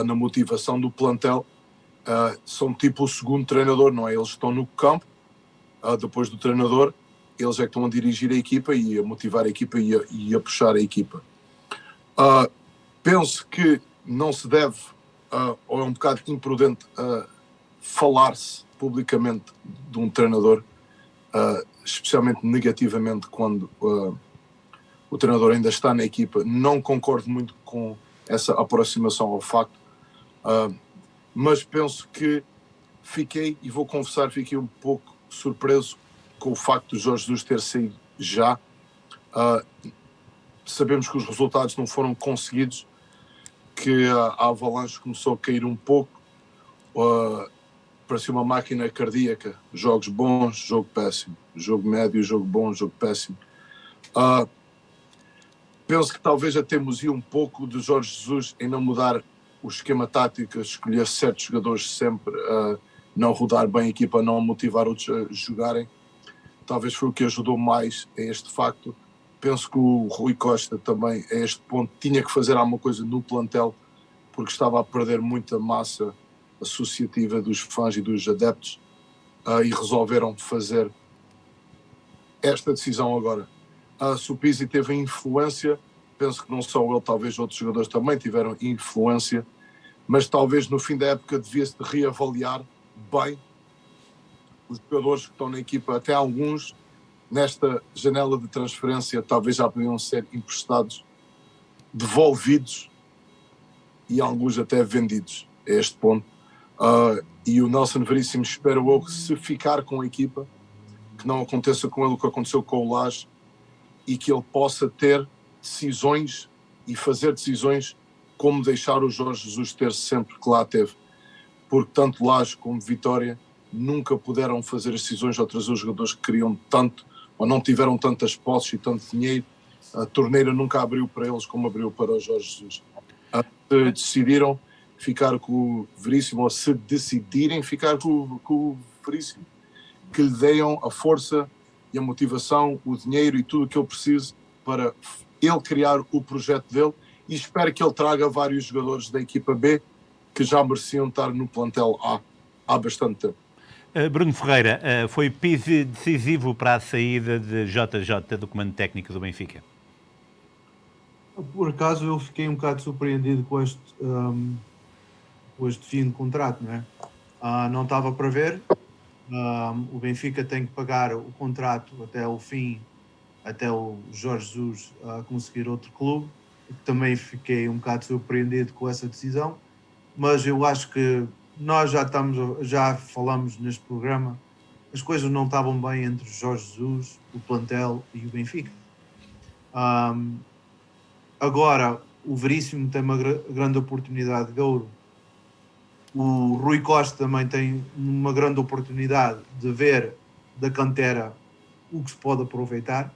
na motivação do plantel, são tipo o segundo treinador, não é? Eles estão no campo, depois do treinador, eles é que estão a dirigir a equipa e a motivar a equipa e a puxar a equipa. Penso que não se deve, ou é um bocado imprudente, falar-se publicamente de um treinador, especialmente negativamente quando o treinador ainda está na equipa. Não concordo muito com essa aproximação ao facto, mas penso que fiquei um pouco surpreso com o facto de Jorge Jesus ter saído já. Sabemos que os resultados não foram conseguidos, que a Avalanche começou a cair um pouco, parecia uma máquina cardíaca, jogos bons, jogo péssimo, jogo médio, jogo bom, jogo péssimo. Penso que talvez a teimosia um pouco de Jorge Jesus em não mudar o esquema tático, escolher certos jogadores sempre, não rodar bem a equipa, não motivar outros a jogarem, talvez foi o que ajudou mais a este facto. Penso que o Rui Costa também, a este ponto, tinha que fazer alguma coisa no plantel, porque estava a perder muita massa associativa dos fãs e dos adeptos, e resolveram fazer esta decisão agora. Se o Pizzi teve influência, penso que não só ele, talvez outros jogadores também tiveram influência, mas talvez no fim da época devia-se reavaliar bem os jogadores que estão na equipa, até alguns nesta janela de transferência talvez já podiam ser emprestados, devolvidos e alguns até vendidos a este ponto. E o Nelson Veríssimo, espero eu, que se ficar com a equipa, que não aconteça com ele o que aconteceu com o Lage, e que ele possa ter decisões e fazer decisões como deixar o Jorge Jesus ter sempre que lá teve, porque tanto Lage como Vitória nunca puderam fazer as decisões ou trazer os jogadores que queriam tanto, ou não tiveram tantas posses e tanto dinheiro. A torneira nunca abriu para eles como abriu para o Jorge Jesus. Se decidiram ficar com o Veríssimo, ou se decidirem ficar com o Veríssimo, que lhe deem a força e a motivação, o dinheiro e tudo o que ele precisa para ele criar o projeto dele, e espero que ele traga vários jogadores da equipa B que já mereciam estar no plantel A há bastante tempo. Bruno Ferreira, foi Pizzi decisivo para a saída de JJ do comando técnico do Benfica? Por acaso eu fiquei um bocado surpreendido com este fim de contrato, não é? Não estava para ver. O Benfica tem que pagar o contrato até o fim, até o Jorge Jesus conseguir outro clube. Também fiquei um bocado surpreendido com essa decisão, mas eu acho que nós já falamos neste programa, as coisas não estavam bem entre o Jorge Jesus, o plantel e o Benfica. Agora o Veríssimo tem uma grande oportunidade de ouro. O Rui Costa também tem uma grande oportunidade de ver da cantera o que se pode aproveitar.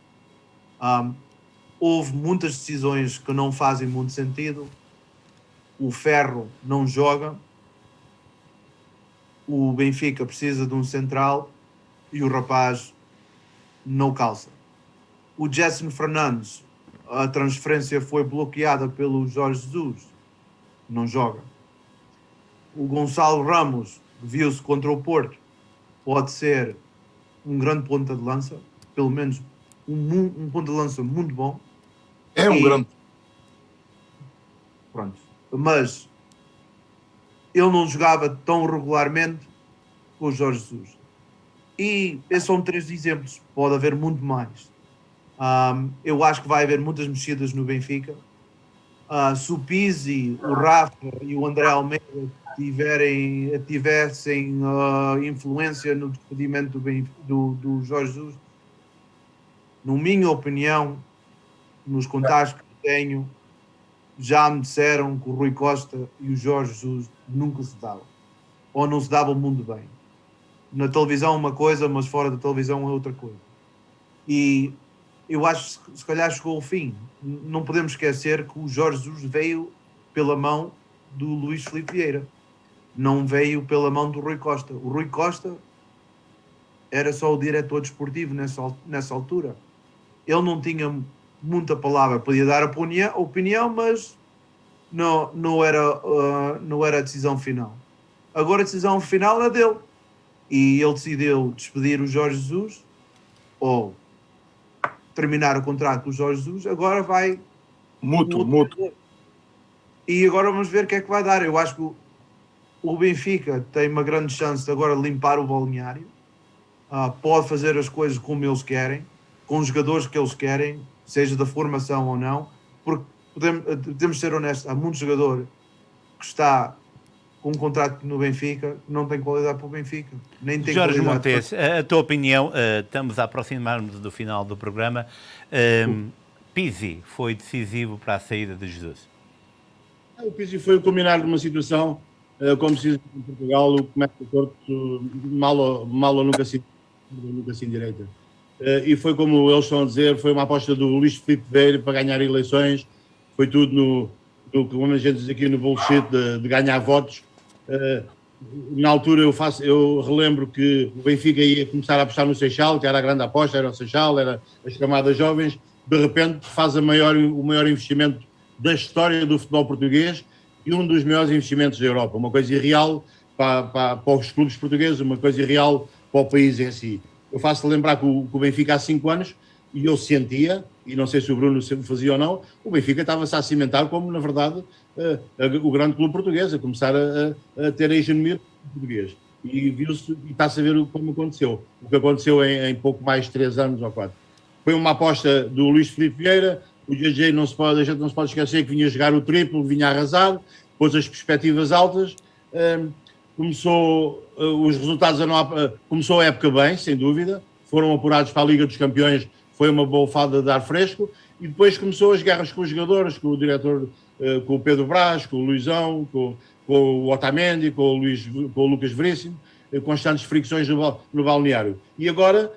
Houve muitas decisões que não fazem muito sentido. O Ferro não joga. O Benfica precisa de um central e o rapaz não calça. O Jason Fernandes, a transferência foi bloqueada pelo Jorge Jesus, não joga. O Gonçalo Ramos, viu-se contra o Porto, pode ser um grande ponta de lança, pelo menos um ponta de lança muito bom. É um grande. Pronto. Mas ele não jogava tão regularmente com o Jorge Jesus. E esses são 3 exemplos, pode haver muito mais. Eu acho que vai haver muitas mexidas no Benfica. Se o Pizzi, o Rafa e o André Almeida tivessem influência no despedimento do Jorge Jesus, na minha opinião, nos contatos que tenho, já me disseram que o Rui Costa e o Jorge Jesus nunca se davam, ou não se davam muito bem. Na televisão uma coisa, mas fora da televisão é outra coisa. E eu acho que se calhar chegou ao fim. Não podemos esquecer que o Jorge Jesus veio pela mão do Luís Filipe Vieira, não veio pela mão do Rui Costa. O Rui Costa era só o diretor desportivo nessa altura. Ele não tinha muita palavra, podia dar opinião, mas não era a decisão final. agora a decisão final é dele. E ele decidiu despedir o Jorge Jesus, ou terminar o contrato com o Jorge Jesus, agora vai... Mútuo. E agora vamos ver o que é que vai dar. Eu acho que o Benfica tem uma grande chance de agora limpar o balneário. Pode fazer as coisas como eles querem, com os jogadores que eles querem, seja da formação ou não, porque podemos ser honestos, há muito jogador que está com um contrato no Benfica que não tem qualidade para o Benfica. Nem tem Jorge qualidade Montes, a tua opinião, estamos a aproximar-nos do final do programa. Pizzi foi decisivo para a saída de Jesus? O Pizzi foi o culminar de uma situação, como se diz em Portugal, o comércio torto, mal ou nunca se endireita. E foi como eles estão a dizer, foi uma aposta do Luís Filipe Vieira para ganhar eleições, foi tudo no como a gente diz aqui, no bullshit de ganhar votos. Na altura eu relembro que o Benfica ia começar a apostar no Seixal, que era a grande aposta, era o Seixal, era as camadas jovens, de repente faz o maior investimento da história do futebol português e um dos maiores investimentos da Europa, uma coisa irreal para os clubes portugueses, uma coisa irreal para o país em si. Eu faço lembrar que o Benfica há 5 anos, e eu sentia, e não sei se o Bruno sempre fazia ou não, o Benfica estava-se a cimentar como, na verdade, o grande clube português, a começar a ter a hegemonia portuguesa. E viu-se, e está-se a ver como aconteceu. O que aconteceu em pouco mais de 3 anos ou 4. Foi uma aposta do Luís Filipe Vieira, o JJ a gente não se pode esquecer que vinha jogar o triplo, vinha arrasar, pôs as perspectivas altas, começou os resultados começou a época bem, sem dúvida, foram apurados para a Liga dos Campeões, foi uma bolfada de ar fresco, e depois começou as guerras com os jogadores, com o diretor, com o Pedro Brás, com o Luizão, com o Otamendi, com o Lucas Veríssimo, constantes fricções no balneário. E agora,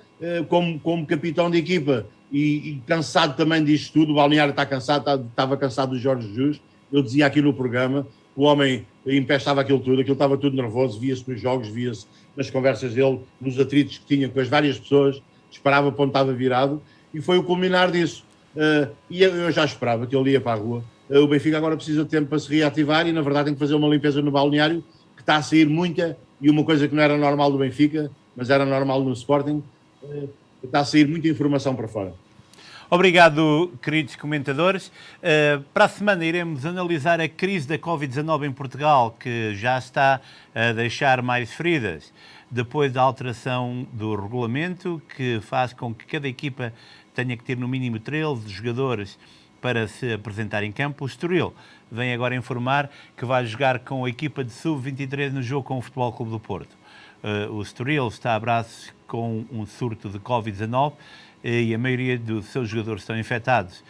como capitão de equipa e cansado também disto tudo, o balneário está cansado, estava cansado do Jorge Jesus, eu dizia aqui no programa, o homem empestava aquilo estava tudo nervoso, via-se nos jogos, via-se nas conversas dele, nos atritos que tinha com as várias pessoas, esperava para onde estava virado, e foi o culminar disso. E eu já esperava que ele ia para a rua. O Benfica agora precisa de tempo para se reativar e, na verdade, tem que fazer uma limpeza no balneário, que está a sair muita, e uma coisa que não era normal do Benfica, mas era normal no Sporting, está a sair muita informação para fora. Obrigado, queridos comentadores. Para a semana iremos analisar a crise da Covid-19 em Portugal, que já está a deixar mais feridas, depois da alteração do regulamento, que faz com que cada equipa tenha que ter no mínimo 13 jogadores para se apresentar em campo. O Estoril vem agora informar que vai jogar com a equipa de sub-23 no jogo com o Futebol Clube do Porto. O Estoril está a braços com um surto de Covid-19 e a maioria dos seus jogadores estão infectados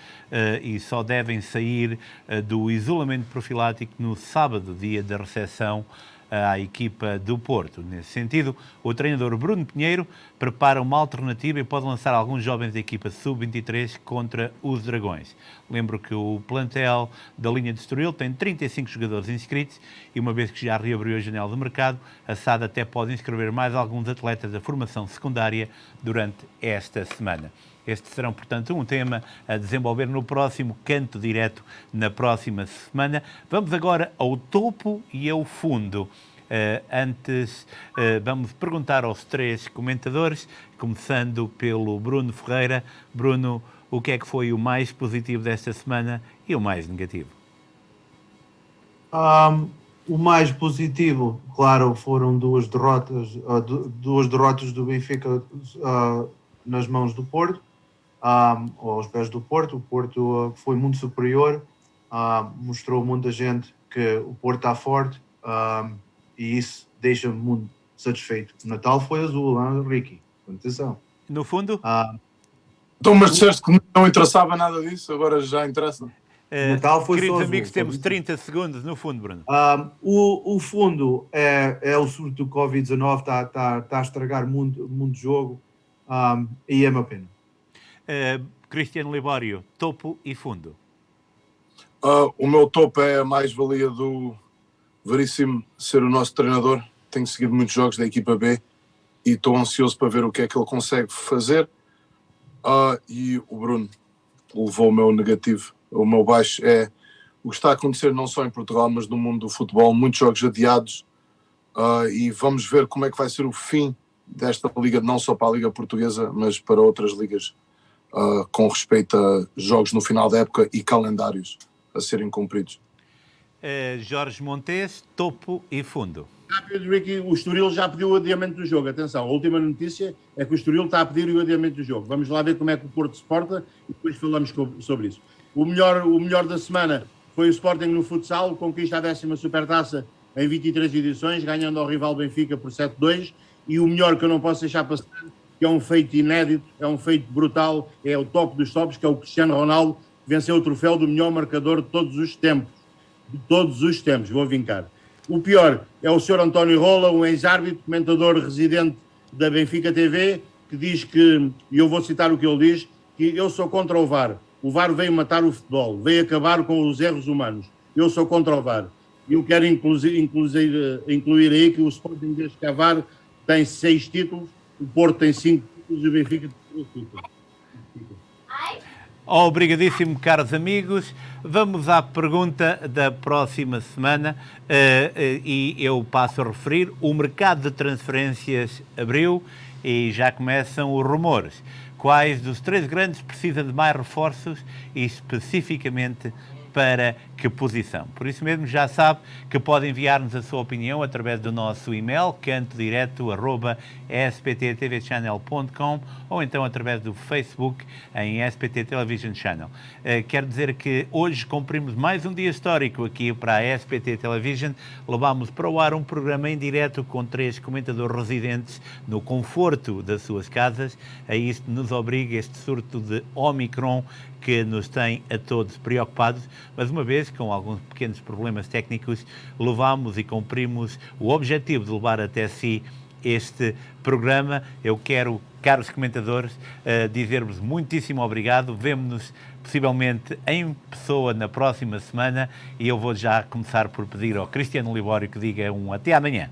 e só devem sair do isolamento profilático no sábado, dia da recepção à equipa do Porto. Nesse sentido, o treinador Bruno Pinheiro prepara uma alternativa e pode lançar alguns jovens da equipa sub-23 contra os Dragões. Lembro que o plantel da linha de Estoril tem 35 jogadores inscritos e, uma vez que já reabriu a janela do mercado, a SAD até pode inscrever mais alguns atletas da formação secundária durante esta semana. Este será, portanto, um tema a desenvolver no próximo Canto Direto, na próxima semana. Vamos agora ao topo e ao fundo. Vamos perguntar aos 3 comentadores, começando pelo Bruno Ferreira. Bruno, o que é que foi o mais positivo desta semana e o mais negativo? O mais positivo, claro, foram duas derrotas do Benfica nas mãos do Porto. Aos pés do Porto. O Porto foi muito superior, mostrou a muita gente que o Porto está forte, e isso deixa-me muito satisfeito. O Natal foi azul, hein, Ricky? Atenção. No fundo? Então, mas disseste que não interessava nada disso, agora já interessa. Natal foi queridos amigos, temos 30 segundos no fundo, Bruno. O fundo é o surto do Covid-19, está a estragar muito jogo, e é uma pena. Cristiano Libório, topo e fundo. O meu topo é a mais-valia do Veríssimo ser o nosso treinador. Tenho seguido muitos jogos da equipa B e estou ansioso para ver o que é que ele consegue fazer. E o Bruno levou o meu negativo. O meu baixo é o que está a acontecer não só em Portugal, mas no mundo do futebol. Muitos jogos adiados, e vamos ver como é que vai ser o fim desta liga, não só para a Liga Portuguesa, mas para outras ligas, com respeito a jogos no final da época e calendários a serem cumpridos. Jorge Montes, topo e fundo. Rápido, Ricky, o Estoril já pediu o adiamento do jogo. Atenção, a última notícia é que o Estoril está a pedir o adiamento do jogo. Vamos lá ver como é que o Porto se porta e depois falamos sobre isso. O melhor da semana foi o Sporting no futsal, conquista a 10ª Supertaça em 23 edições, ganhando ao rival Benfica por 7-2. E o melhor que eu não posso deixar passar, que é um feito inédito, é um feito brutal, é o top dos tops, que é o Cristiano Ronaldo, que venceu o troféu do melhor marcador de todos os tempos. De todos os tempos, vou vincar. O pior é o Sr. António Rola, um ex-árbitro, comentador residente da Benfica TV, que diz que, e eu vou citar o que ele diz, que eu sou contra o VAR. O VAR veio matar o futebol, veio acabar com os erros humanos. Eu sou contra o VAR. E eu quero incluir aí que o Sporting, desde que a VAR, tem 6 títulos, o Porto tem 5 títulos e o Benfica tem 3 títulos. Obrigadíssimo, caros amigos. Vamos à pergunta da próxima semana e eu passo a referir. O mercado de transferências abriu e já começam os rumores. Quais dos 3 grandes precisa de mais reforços e especificamente para que posição? Por isso mesmo já sabe que pode enviar-nos a sua opinião através do nosso e-mail cantodireto@spttvchannel.com ou então através do Facebook em SPT Television Channel. Quero dizer que hoje cumprimos mais um dia histórico aqui para a SPT Television. Levámos para o ar um programa em direto com 3 comentadores residentes no conforto das suas casas. A isto nos obriga este surto de Omicron que nos tem a todos preocupados, mas uma vez, com alguns pequenos problemas técnicos, levamos e cumprimos o objetivo de levar até si este programa. Eu quero, caros comentadores, dizer-vos muitíssimo obrigado. Vemo-nos possivelmente em pessoa na próxima semana e eu vou já começar por pedir ao Cristiano Libório que diga até amanhã.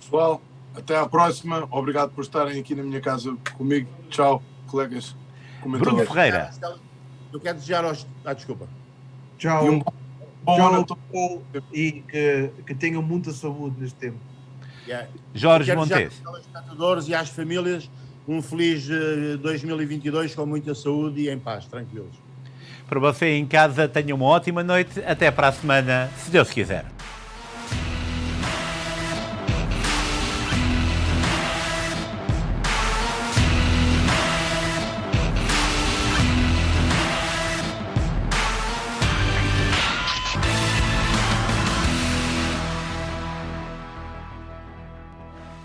Pessoal, até à próxima. Obrigado por estarem aqui na minha casa comigo. Tchau, colegas. Bruno Ferreira. Eu quero desejar aos... desculpa. Tchau. E um bom Tchau ano a a todos. todos e que tenham muita saúde neste tempo. Jorge Quero desejar Montes. aos espectadores e às famílias um feliz 2022 com muita saúde e em paz, tranquilos. Para você em casa, tenha uma ótima noite. Até para a semana, se Deus quiser.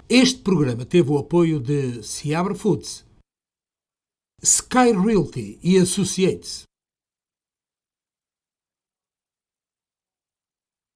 Este programa teve o apoio de Seabra Foods, Sky Realty e Associates,